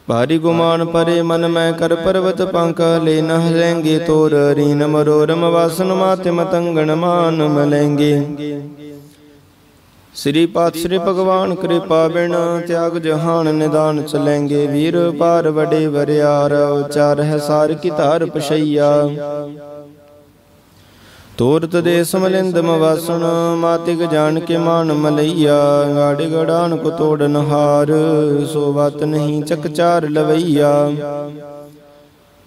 भारी गुमान परे मन में कर पर्वत पंख ले न हलेंगे तोर रीन मरोरम वासन माते मतंगण मान मलेंगे श्री पात श्री भगवान कृपा बिन त्याग जहान निदान चलेंगे वीर पार बड़े बरियार उचार है सार की तार पशैया तोरत दे समलिंद मवासन मातिक जान के मान मलैया गाड़े गड़ान को तोड़न हार सो बात नहीं चकचार लवैया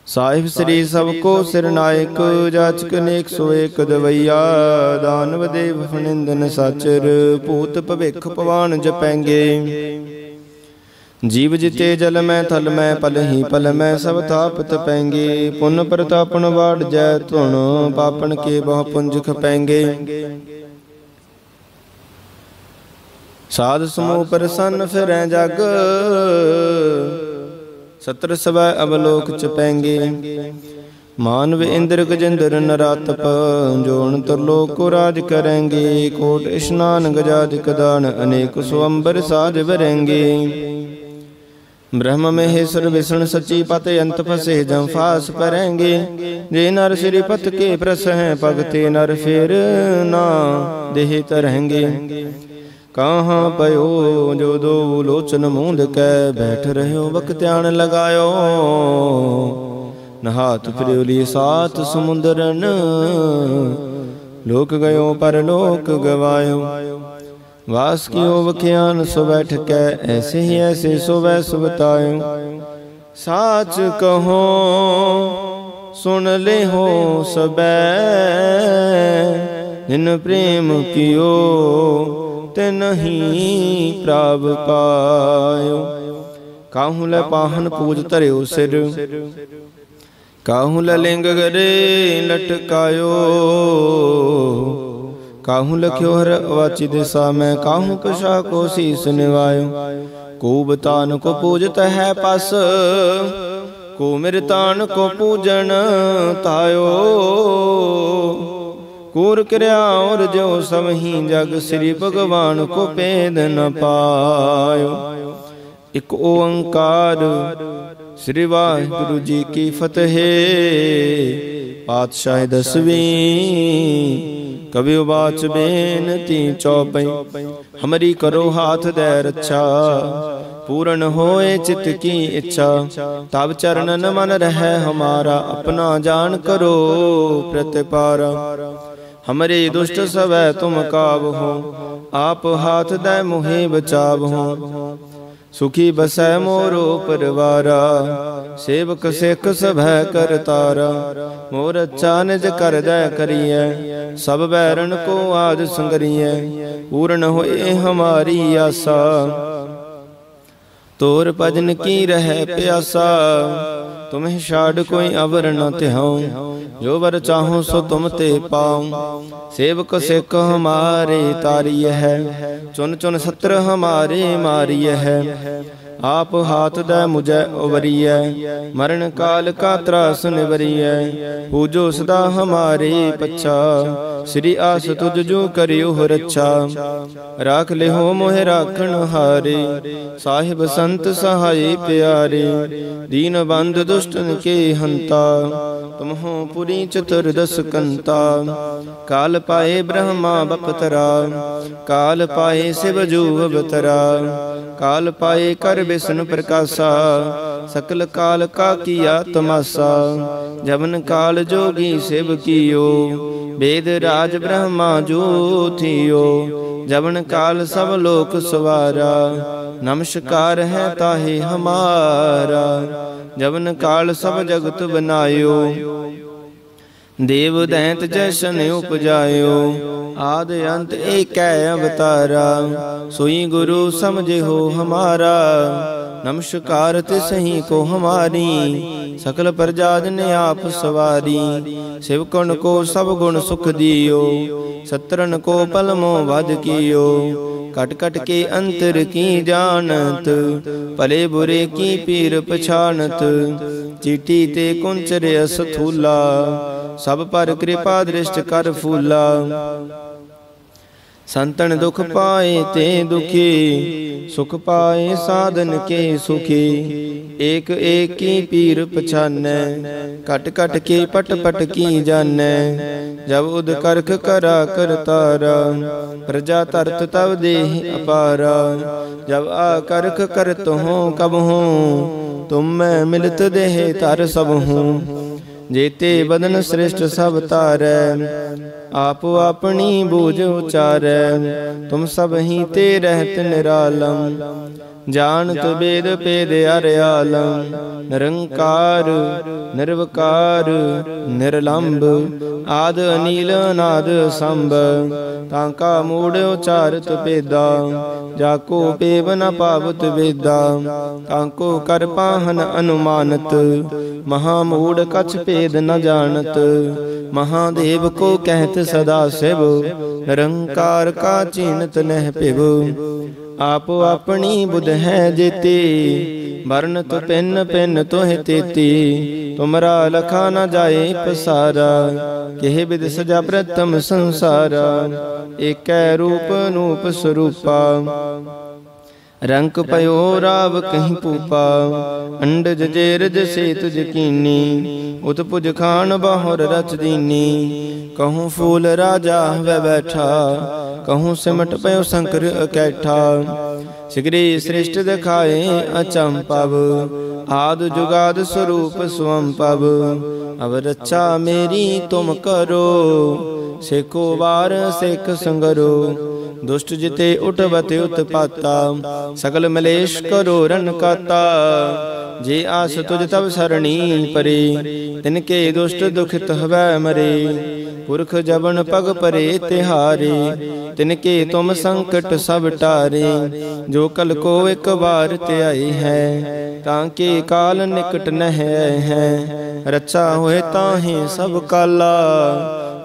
साहिब श्री सबको सिरनायक जाचक नेक सो एक दवैया दानव देव फनिंदन साचर भूत भविख पवान जपैंगे जीव जिते जल में थल में पल ही पल में सब ताप तपेंगे। पुन प्रतापन वाड़ जय धुन पापन के बहु पुंज खपेंगे। साध समूह प्रसन्न फिरें जग सत्र सवै अवलोक चपेंगे। मानव इंद्र गजेंद्र नरातप जोन त्रिलोक को राज करेंगे। कोट स्नान गजाधिक दान अनेक स्वंबर साज भरेंगे। ब्रह्म महेश्वर विष्णु सची पत अंत फसे जम फास परेंगे। जे नर श्रीपत के प्रस हैं भगते नर फिर ना देह तरहेंगे। कहाँ पयो जो दो लोचन मूंद कै बैठ रहो बख्त्यान लगायो। नहात प्रियोली सात समुंदरन लोक गयो पर लोक गवायो। वास कियो वख्यान सो बैठ कै ऐसे ही ऐसे सोवै सुबतायो। साच कहो सुन ले हो सबै जिन प्रेम कियो ते नहीं प्राप पायो। काहू लै पाहन पूज धरियो सिर काहू लै लिंग गरे लटकायो। काहू लख्यो हर वाची दिशा में काहू पशा को शीस निवायो। को बतान को पूजत है पस को मृतान को पूजन तायो। कूर क्रिया और जो सब ही जग श्री भगवान को भेद न पायो। एक ओंकार श्री वाहिगुरु जी की फतेह। पातशाह दसवीं कवि उवाच बेनती चौपई। हमारी करो हाथ दे रक्षा पूर्ण होए चित की इच्छा। तब चरणन मन रहे हमारा अपना जान करो प्रतिपारा। हमरे दुष्ट सवै तुम काब हो आप हाथ दे मुहे बचाव हो। सुखी बसै मोरो परवारा सेवक सिख सभै कर तारा। मोर अच्छा निज कर दे करिए सब बैरन को आज संगरिए। पूर्ण होए हमारी आशा तोर भजन की रह प्यासा। तुम्हें छाड़ कोई अवर न तिहाऊं जो वर चाहो सो तुम ते पाऊं। सेवक सिख हमारे तारिय है चुन चुन सत्र हमारे मारिय है। आप हाथ दे मुझे उवरिय मरण काल का त्रास निवरिय। पूजो सदा हमारे पच्छा श्री आस तुझ जो करियो रक्षा। राख ले हो मोह राखण हारे साहिब संत सहाय प्यारे। दीन बंध दुष्टन के हंता तुम हो पुरी चतुर्दश कंता। काल पाए ब्रह्मा बपतरा काल पाए शिव जू अवतरा। काल पाए कर विष्णु प्रकाशा सकल काल का किया तमाशा। जबन काल जोगी शिव कियो वेद राज ब्रह्मा जो थियो। जबन काल सब लोक सवारा नमस्कार है ताहे हमारा। जबन काल सब जगत बनायो देव दैंत जैसन उपजायो। आद अंत एक अवतारा सोई गुरु समझे हो हमारा। नमस्कार तिसही को हमारी सकल प्रजा ने आप सवारी। शिवकण को सब गुण सुख दियो सत्रन को पलमो वध कियो। कट कट के अंतर की जानत भले बुरे की पीर पछानत। चीटी ते कुंचर अस्थूला सब पर कृपा दृष्ट कर फूला। संतन दुख पाए ते दुखी सुख पाए साधन के सुखी। एक एक की पीर पछानै कट कट के पट पट की जानै। जब उद करख करा कर तारा प्रजा तरत तब देह अपारा। जब आ करख करत हो कब हो तुम मैं मिलत देह तर सब हूँ। जेते बदन श्रेष्ठ सब तारै आप अपनी बूझ उचारै। तुम सब ही ते रहत निरालम जानत वेद पेद अर्यालम। निरंकार निर्विकार निर्लंब आद अनील अनाद संभ। तांका मूढ़ उचारत पेदा जाको पेव न पावत वेदा। तांको कर पाहन अनुमानत महामूढ़ कछ पेद न जानत। महादेव को कहत सदा शिव निरंकार का चीनत नह पिव। आप अपनी बुध है जेती वर्ण तो पिन पिन तोह तेती। तुमरा लखा न जाए पसारा केह विद सजा प्रथम संसारा। एक रूप नूप स्वरूपा रंक पयो राव कहीं पूपा। अंडज जेरज से तुझ कीनी उत्पुज खान बाहुर रच दीनी। कहूँ फूल राजा वह बैठा कहूँ सिमट पयो शंकर अकैठा। सिगरी सृष्ट दिखाए अचंपव आद जुगाद स्वरूप स्वंपव। अब रक्षा मेरी तुम करो सेको बार सेक संगरो। दुष्ट जिते उठबते उत्पाता सकल मलेश करो रन काता। जे आस तुझ तब सरणी परे तिनके दुष्ट दुखित हवै मरे। पुरख जबन पग परे तिहारे तिनके तुम संकट सब टारे। जो कल को एक बार ते आए है ताके काल निकट नह है। रक्षा होए ताहि सब काला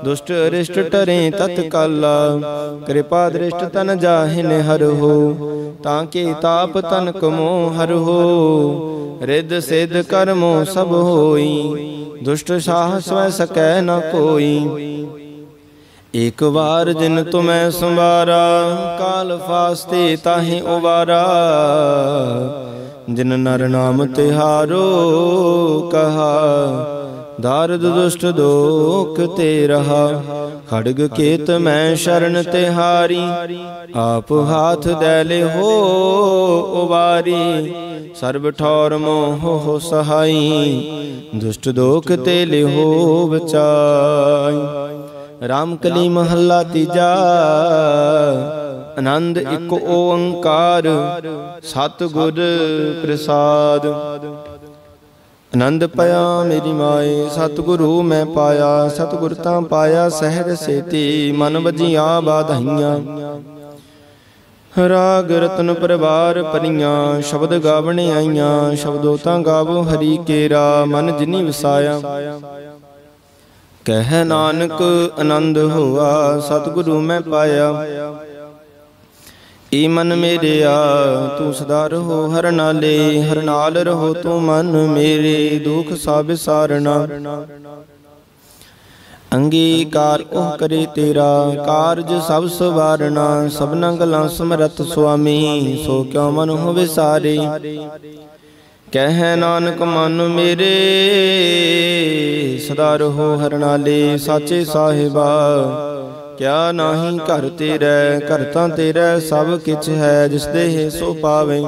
दुष्ट अरिष्ट टरे तत्काला। कृपा दृष्ट तन जाहिन हर हो ताके ताप तन कमो हर हो। रिद सिद्ध कर्मो सब होई दुष्ट साह स्वै सकै न कोई। एक बार जिन तुम्हें संवारा काल फास्ते ताहि उबारा। जिन नर नाम तिहारो कहा दारद दुष्ट दोख ते रहा। खड़ग केत मैं शरण तिहारी आप हाथ दैले हो उबारी। सर्व ठौर मोह हो सहाई दुष्ट दोख तेले हो बचाई। राम कली महला तीजा आनंद एक ओंकार सतगुर प्रसाद। आनंद पाया मेरी माए सतगुरु मैं पाया। सतगुर तां पाया सहज सेती मन बजिया बाधाइयां। राग रतन परवार परियां शब्द गावने आईयां। शब्दों तां गावो हरि केरा मन जिनी वसाया। कह नानक आनंद होआ सतगुरु मैं पाया। ई मन मेरे आ तू सदा रहो हर नाले। हर नाल रहो तू मन मेरे दुख सा विसारना। अंगीकार ओह करे तेरा कारज सब सवारना। सबना गलां समरथ स्वामी सो क्यों मन हो विसारे। कह नानक मन मेरे सदा रहो हर नाले। साचे साहिबा क्या नाही घर तेरे घर तां तेरे सब किछ है। जिस देह सो पावे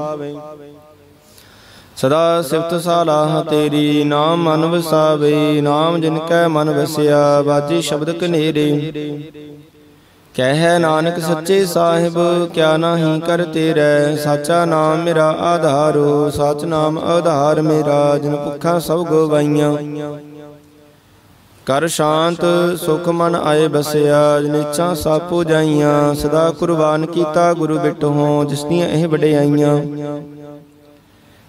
सदा सिफत सलाह तेरी। नाम मन वसावे नाम जिनकै मन वसिया। बाजी शब्द कनेरे कह नानक सच्चे साहिब क्या नाही कर तेरे। साचा नाम मेरा आधारो सच नाम आधार मेरा। जिन भुखा सब गवाइयां कर शांत सुख मन आए बसिया। नीचा सब पूजाइयां सदा कुर्बान कीता गुरु बिटहों। जिसदियां एह वडियाइयां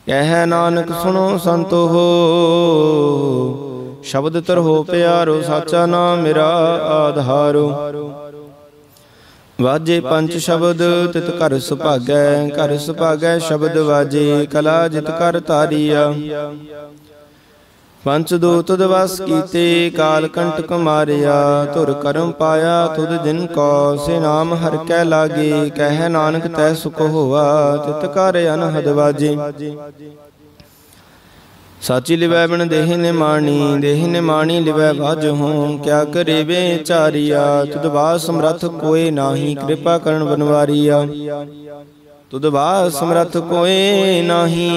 कह नानक सुनो संतो हो। शब्द तरहो प्यारो साचा नाम मेरा आधारो। वाजे पंच शब्द तित कर सुभागै। कर सुभागै शब्द वाजे कला जित कर तारिया। पंच दूत दवस कीते काल कंटक मारिया। धुर करम पाया तुद जिन को से नाम हर कै लागे। कह नानक तै सुख होआ तित कर अनहद बाजे। साची लिवै बिन देह निमाणी देह निमाणी लिवै बाजहों। क्या करे बेचारिया तुद बास समरथ कोई नाही। कृपा करन बनवारिया तुद बास समरथ कोई नाही।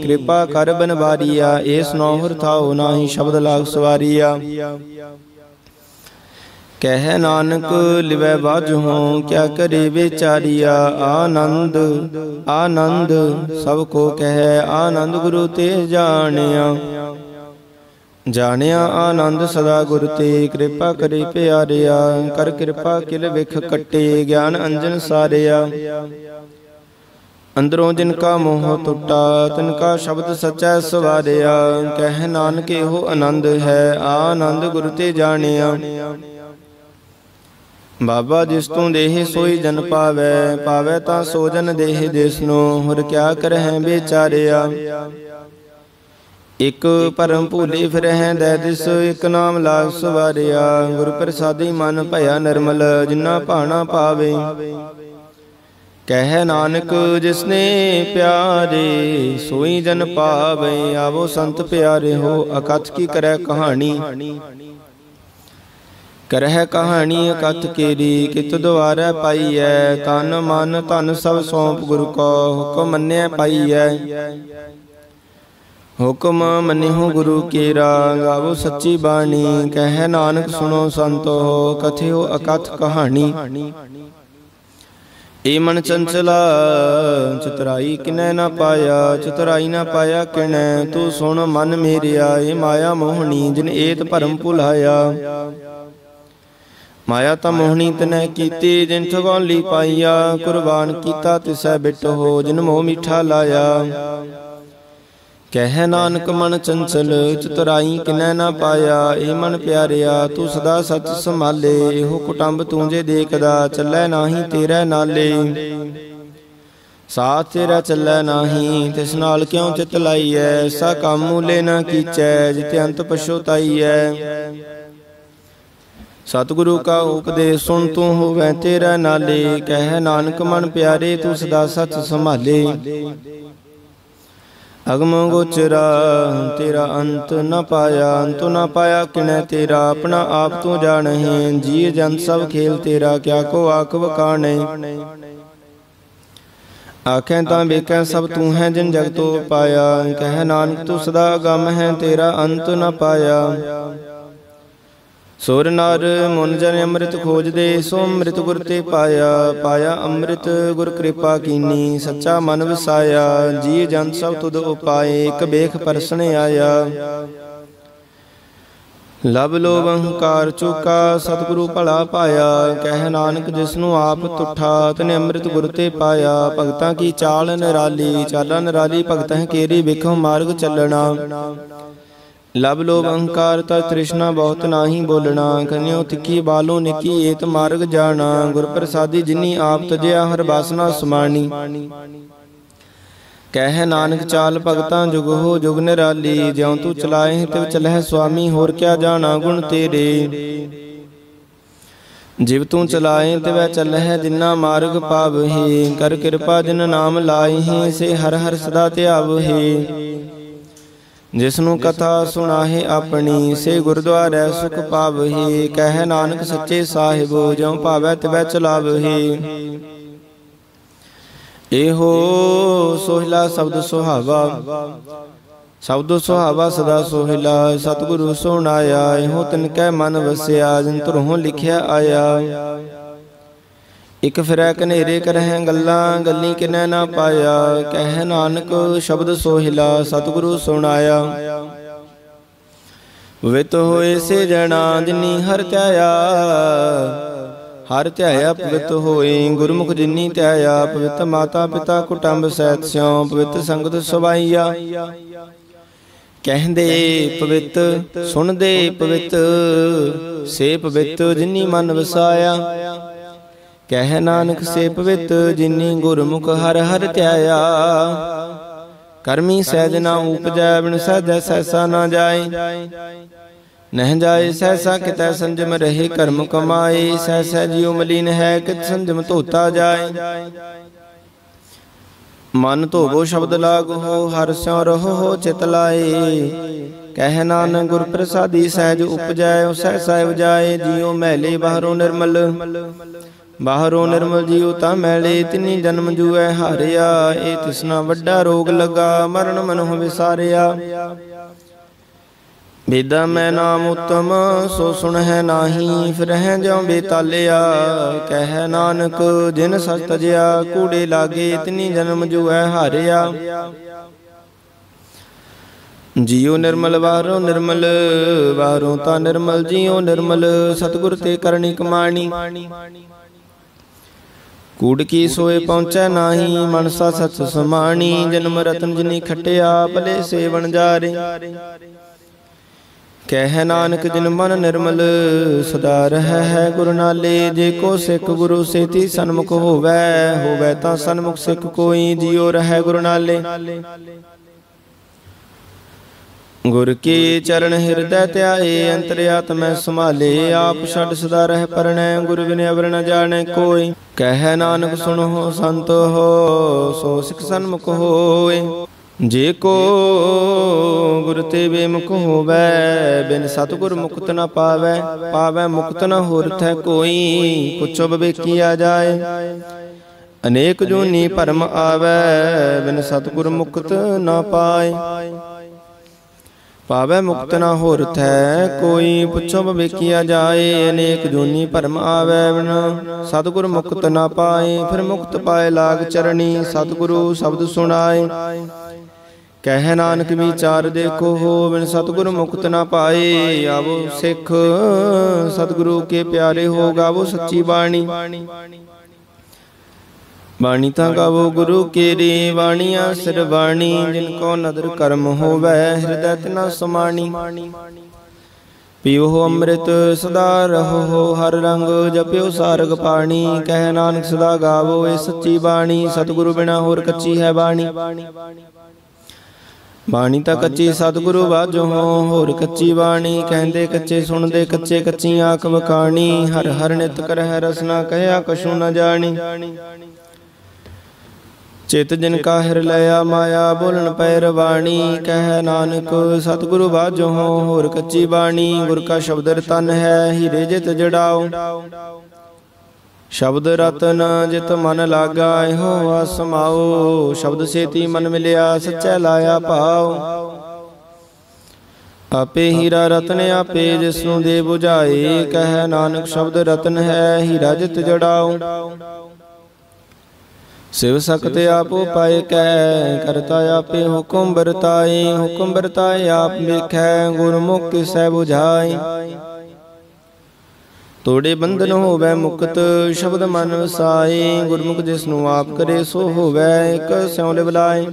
कृपा कर बनवारिया एस नौहर थाओ नाही। शब्द लाग सवारिया कह नानक लिवै बाझों क्या करे बेचारिया। आनंद आनंद सबको कह आनंद गुरु ते जानिया। जानिया आनंद सदा गुरु ते कृपा करे प्यारिया। कर कृपा किल विख कटे ज्ञान अंजन सारिया। अंदरों जिनका मोह टुटा तिनका शब्द सच्चा सवारिया। कह नानक एहो आनंद है आनंद गुरु ते जानिया। बाबा जिस तू देह सोई जन पावै पावै तां सो जन देह जिसनो होर क्या करह बेचारिया। एक परम भूले फिरह दै दिस एक नाम लाग सवारिया। गुर प्रसादी मन भया निर्मल जिन्ना भाना पावे। कह नानक जिसने प्यारे सोई जन पावे। आवो संत प्यारे हो अकथ की करह कहानी। करह कहानी अकथ केरी कित द्वारा पाई है। तन मन धन सब सौंप गुरु को हुक्म मन्य पाई है। हुक्म मन्यो गुरु केरा गावो सच्ची बाणी। कह नानक सुनो संतो कथियो अकथ कहानी। ए मन चंचला चतुराई किनै न पाया। चतुराई न पाया किनै तू सुन मन मेरिया। ए माया मोहनी जिन एत भरम भुलाया। माया ता मोहनी तनै कीती जिन ठगौली पाईया। कुर्बान कीता तिसै बिट हो जिन मोह मीठा लाया। कह नानक मन चंचल चतुराई किनै न पाया। ए मन प्यारिया तू सदा सच संभाले। एहो कुटुंब तू जे देखदा चलै नाही तेरे नाले। साथ तेरा चलै नाही तिस नाल क्यों चित लाईऐ। सा काम मूले न कीचै जिते अंत पछोताईऐ। सतगुरु का उपदेश सुन तू होवै तेरा नाले। कह नानक मन प्यारे तू सदा सच संभाले। अगम गोचरा तेरा अंत न पाया। अंत न पाया किनै तेरा अपना आप तू जाने। जी जंत सब खेल तेरा क्या को आख वकाने। आखें तां बेखें सब तू है जिन जग तो पाया। कह नानक तू सदा गम है तेरा अंत न पाया। सुर नर मुन जन अमृत खोज दे सो अमृत गुर ते पाया। पाया अमृत गुर कृपा कीनी सच्चा मन वसाया। जी जंत सब तुद उपाए एक बेख परसण आया। लब लोभ अहंकार चूका सतगुरु भला पाया। कह नानक जिसनु आप तुठा तने अमृत गुर ते पाया। भगतां की चाल निराली चाला निराली भगतां केरी विखो मार्ग चलना। लब लोभ अहंकार ता तृष्णा बहुत नाही बोलना। कन्यो तिखी बालो निकी एत मार्ग जाना। गुर प्रसादी जिनी आप तजया हर बासना समानी। कह नानक चाल भगतां जुग हो जुग निराली। ज्यों तू चलाए तिव चलह स्वामी होर क्या जाना गुण तेरे। जिव तू चलाए तिव चलह जिन्ना मार्ग पावहि। कर कृपा जिन नाम लाए से हर हर सदा ध्यावहि। जिसनु कथा सुनाहे अपनी से गुरुद्वारे सुख पावहि। कह नानक सच्चे साहिब ज्यों भावै तिवै चलावहि। एहो सोहिला शब्द सुहावा शब्द सुहावा सदा सोहिला। सतगुरु सुनाया एहो तिनकै मन वसिया। जिन तुरहों लिखिया आया। एक फिरै कनेरे करह गल्लां गल्ली किनै न पाया। कह नानक शब्द सोहिला सतगुरु सुनाया। वित होए से जना जिनी हर त्याया। हर ध्याया पवित होए गुरमुख जिनी ध्याया। पवित माता पिता कुटुंब सहित स्यों पवित संगत सवाईया। कहंदे पवित सुनदे पवित से पवित जिनी मन वसाया। कह नानक से पवित जिनी गुरमुख हर हर ध्याया। कर्मी सहज ना उपजै बिन सहजै सहसा न जाए। नह जाए सहसा कितै संजम रहे कर्म कमाए। सहसा जियो मलिन है कित संजम धोता जाए। मन धोवो शब्द लागो हर स्यों रहो चित लाए। कह नानक गुर प्रसादी सहज उपजै सहसा उपजाए। जियो मैले बाहरों निर्मल बाहरों निर्मल जीव ता मैले। तिनी जन्म जुए हारिया ए तिसना वड्डा रोग लगा। मरण मनों विसारिया। बेदा मैं नाम उत्तम सो सुन है नाही, फिर है ज्यों बेतालिया कह नानक जिन सच तजिया, कूड़े लागे इतनी जन्म जो है हारिया। जियो निर्मल बाहरों निर्मल, बाहरों ता निर्मल, जियो निर्मल सतगुर ते करनी कमाणी। कूड़ की सोए पहुँचै नाही, मनसा सच समाणी, जन्म रतन जिनी खटिया भले से बन जा रे। कह नानक जिन मन निर्मल सदा रह है गुरु नाले, जे को सिख गुरु सेती सन्मुख होवै, होवै तां सन्मुख सिख कोई, जियो रह गुरु नाले। गुर के चरण हृदय त्याए, अंतर्यात्मा संभाले, आप छड़ सदा रह परनै, गुरु बिन अवर न जाने कोई। कह नानक सुनो संत हो, सो सिख सन्मुख होए, जे को गुर ते बेमुख होवै, बिन सतगुर मुक्त न पावै, पावै मुक्त न होरथ है कोई, कुछो विवेकी आ जाए। अनेक जूनी भरम आवै, बिन सतगुर मुक्त न पाए, पावै मुक्त न होरथ है कोई, पुछो विवेकी आ जाए। अनेक जूनी भरम आवै, बिन सतगुर मुक्त न पाए, फिर मुक्त पाए लाग चरणी, सतगुरु शब्द सुनाए। कह नानक विचार देखो हो, बिन सतगुरु मुक्त न पाए, आवो सिख सतगुरु के प्यारे हो, गावो सच्ची बाणी। बाणी ता गावो गुरु केरी, वाणिया सिर वाणी, जिनको नदर कर्म होवै, हृदय तिना समाणी। पियो हो अमृत सदा रहो हो, हर रंग जपियो सारग पाणी, कह नानक सदा गावो ए सच्ची बाणी, सतगुरु बिना होर कच्ची है बाणी। बाणी ता कच्ची सतगुरु बाजो हो, होर कच्ची बाणी, कहते कच्चे सुनते कच्चे, कच्ची आख बखानी, हर हर नित करह रसना, कहया कछु न जानी। चित जिनका हिर लया माया, बोलन पैर वाणी, कह नानक सतगुरु बाजो हो, होर कच्ची बाणी। गुर का शब्द रतन है, हीरे जित जड़ाओ, शब्द रतन जित मन लागा, हो समाओ, शब्द सेती मन मिलिया, सच्चै लाया भाव। आपे हीरा रतन आपे जिसनु दे बुझाए, कह नानक शब्द रतन है, हीरा जित जड़ाओ। शिव सकत आपो पाए, कह करता आपे हुकुम बरताए, हुकुम बरताए आप लिखै, गुरमुख किसै बुझाए। तोड़े बंधन होवै मुक्त, शब्द मन वसाए, गुरमुख जिसनु आप करे सो होवै, एक स्यों लिव लाए।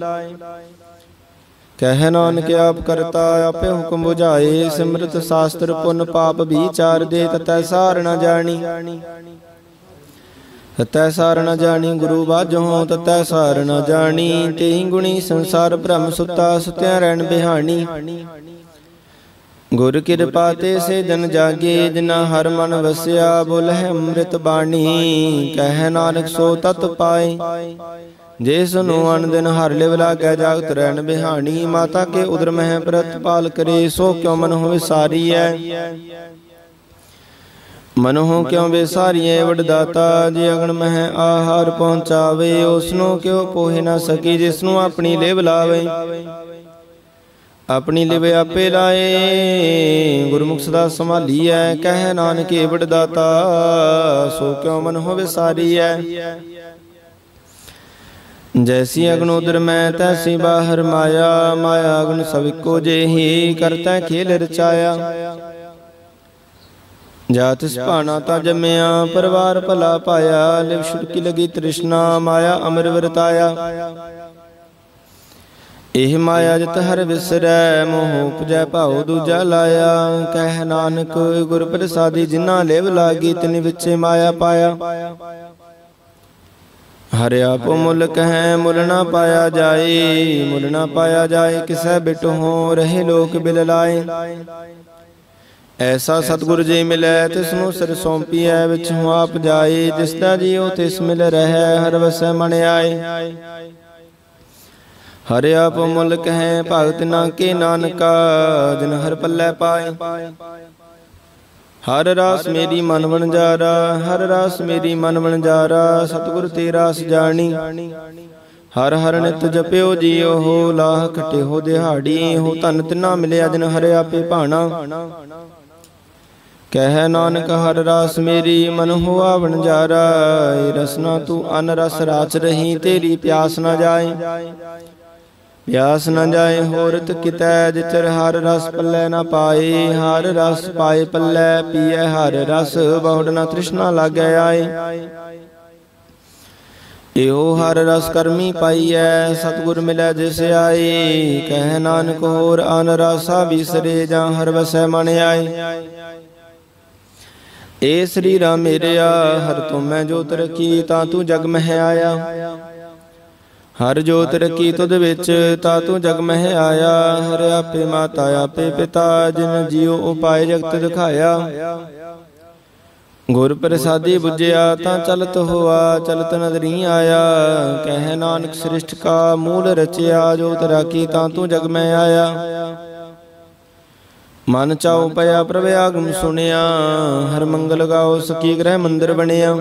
कह नानक आप करता आपे हुक्म बुझाए, सिमरत शास्त्र पुन पाप विचार दे, ततै सार न जानी। ततै सार न जानी, गुरु बाजो ततै सार न जानी, तेहि गुणी संसार भ्रम सुता, सुत्या रैन बिहानी। गुर कृपा ते से जन जागे, जिना हर मन वसिया, बोलह अमृत बाणी, कह नानक सो तत पाए। जे सुनो अन दिन हर लिव लागै, जागत रैन बिहानी, माता के उदर मह प्रतपाल करे, सो क्यों मन हो विसारी है। मन हो क्यों बेसारी है वडदाता, जे अगन मह आहार पहुँचावे, उसनो क्यों पोहे न सकी, जिसनु अपनी लिव लावे। अपनी लिव आपे लाए, गुरमुख सदा संभालीऐ, कह नानक वडदाता, सो क्यों मन हो विसारी है। जैसी अग्न उदर में तैसी बाहर माया, माया अग्न सविको जेहि, करता खेल रचाया। जात भाना ता जमया, परिवार भला पाया, लिव छुड़की लगी तृष्णा, माया अमर वरताया। एह माया जित हर विसरै, मोह उपजै भाव दूजा लाया, कह नानक गुर प्रसादी, जिन्ना लिव लागी, तिन विचे माया पाया। हर आप मुल कह मुल ना पाया जाए, मुल ना पाया जाए, किसै बिट हो रहे लोक बिल लाए। ऐसा सतगुर जे मिलै, तिसनु सिर सौंपीऐ, विचों आप जाए, जिसदा जियो तिस मिल रहै, हर वसै मन आए। हर आप मुल कह भगत ना के नानका, जिन हर पल्लै पाए। हर रास मेरी मन वणजारा, हर रास मेरी मन वणजारा, सतगुर ते रास जानी। हर हर नित जप्यो जियो हो, लाह खटे हो दिहाड़ी हो। धन तिना मिलिया जिन हरिया पे भाना, कह नानक हर रास मेरी मन हुआ बनजारा। रसना तू अन रस राच रही, तेरी प्यास न जाए प्यास न जाए। होरत कितै जिचर हर रस पल्लै न पाए, हर रस पाए पल्लै पिए हर रस, बहुड़ न तृष्णा लागै आए। एहो हर रस करमी पाईऐ, सतगुर मिलै जिस आए। कह नानक होर अन रासा बिसरे, जां हर वसै मन आए। ए शरीरा मेरेया हर तुम मैं जोत रखी, तां तू जग मह आया। हर जोत रखी तुद विच, ता तू जग मह आया। हर आपे माता आपे पिता, जिन जियो उपाय जगत दिखाया। गुर प्रसादी बुझिया तां चलत होआ, चलत नदरी आया। कह नानक सृष्ट का मूल रचिया, जोत राखी तां तू जग में आया। मन चाओ पया प्रभ आगम सुनिया, हर मंगल गाओ सखी ग्रह मंदिर बनिया।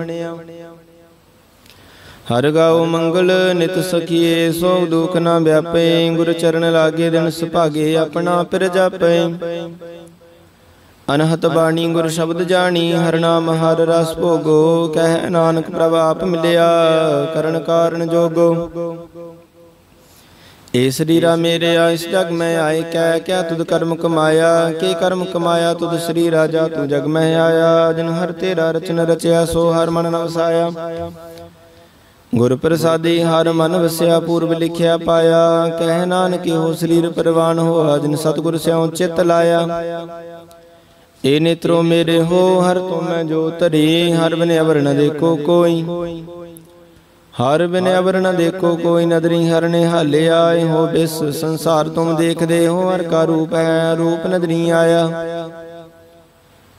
हर गाओ मंगल नित सखिए, सो दुख ना व्यापे। गुर चरण लागे दिन सुभागे, अपना पिर जापे। अनहत बाणी गुर शब्द जानी, हर नाम हर रस भोगो। कह नानक प्रभ आप मिलिया, करण कारण जोगो। ए शरीरा मेरेया इस जग में आए, कह क्या तुद कर्म कमाया। के कर्म कमाया तुद शरीरा, जा तू जग में आया। जिन हर तेरा रचन रचया, सो हर मन न वसाया। गुर प्रसादी हर मन वसया, पूर्व लिखिया पाया। कह नानक हो शरीर परवान होआ, जिन सतगुर स्यों चित लाया। ए नेत्रो मेरे हो हर तुम मैं जो धरी, हर बिन अवर न देखो कोई। हर बिन अवर न देखो कोई, नदरी हर निहाले आए हो। बिस संसार तुम देखदे हो, हर का रूप है रूप नदरी आया।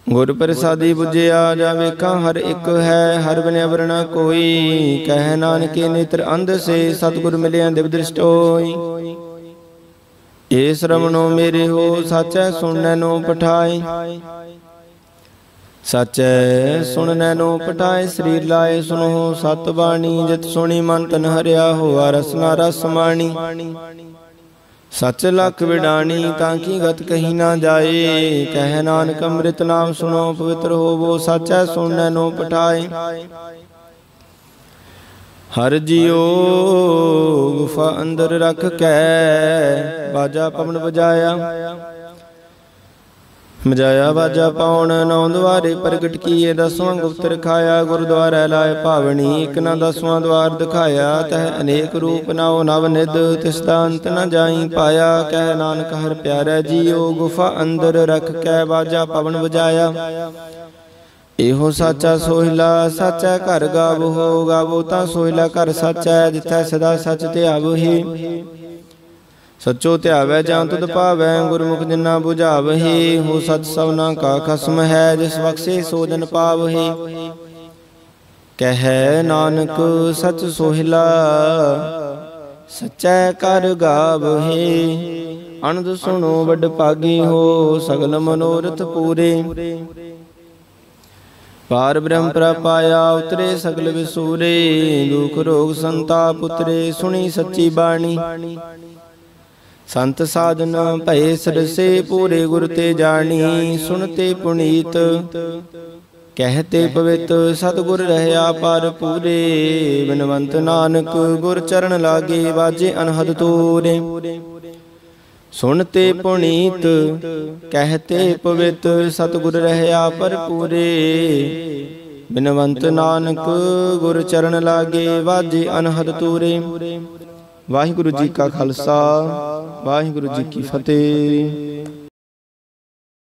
गुर प्रसादी बुझिया जा वेखा हर एक है, हर बिन अवर न कोई। कह नानके नेत्र अंध से, सतगुर मिलिया दिव दृष्ट होई। ए श्रवणो मेरे हो, साचै सुननै नो पठाए। साचै सुननै नो पठाए, शरीर लाए सुनो सत बाणी। जित सुनी मन तन हरिया, होआ रसना रस माणी। सच लख विडाणी, ताकि गत कहीं ना जाए। कह नानक अमृत नाम सुनो, पवित्र होवो। साचै सुननै नो पठाए। हर जियो गुफा अंदर रख कै, बाजा पवन बजाया। बजाया बाजा पाउन, नौ द्वारे प्रगट किए। 10वां गुप्त रखाया, गुरुद्वारा लाए भावनी। एक न 10वां द्वार दिखाया, तह अनेक रूप नाओ नव निध। तिसदा अंत न जाई पाया। कह नानक हर प्यारा जियो, गुफा अंदर रख कै बाजा पवन बजाया। एहो साचा सोहिला, साचा घर गावो। गावो तां सोहिला घर साचा, जिथै सदा सच ध्यावहि। सचो ध्यावै जां तुध भावै, गुरमुख जिन्ना बुझावहि। हो सच सबना का खसम है, जिस बख्शे सो जन पावहि। कह नानक सच सोहिला, सच्चै घर गावहि। अनंद सुनो वड भागी हो, सगल मनोरथ पूरे। पार ब्रह्म प्रपाया, उतरे सगल विसूरे। दुख रोग संताप उतरे, सुनी सच्ची बाणी। संत साधन भये सरसे, पूरे गुर ते जानी। सुनते पुनीत कहते पवित, सतगुर रहया पर पूरे। बिनवंत नानक गुर चरण लागे, बाजे अनहद तोरे। सुनते पुनीत कहते पवित, सतगुर रहया भरपूरे। बिनवंत नानक गुर चरण लागे, वाजे अनहद तूरे। वाहिगुरु जी का खालसा, वाहिगुरु जी की फतेह।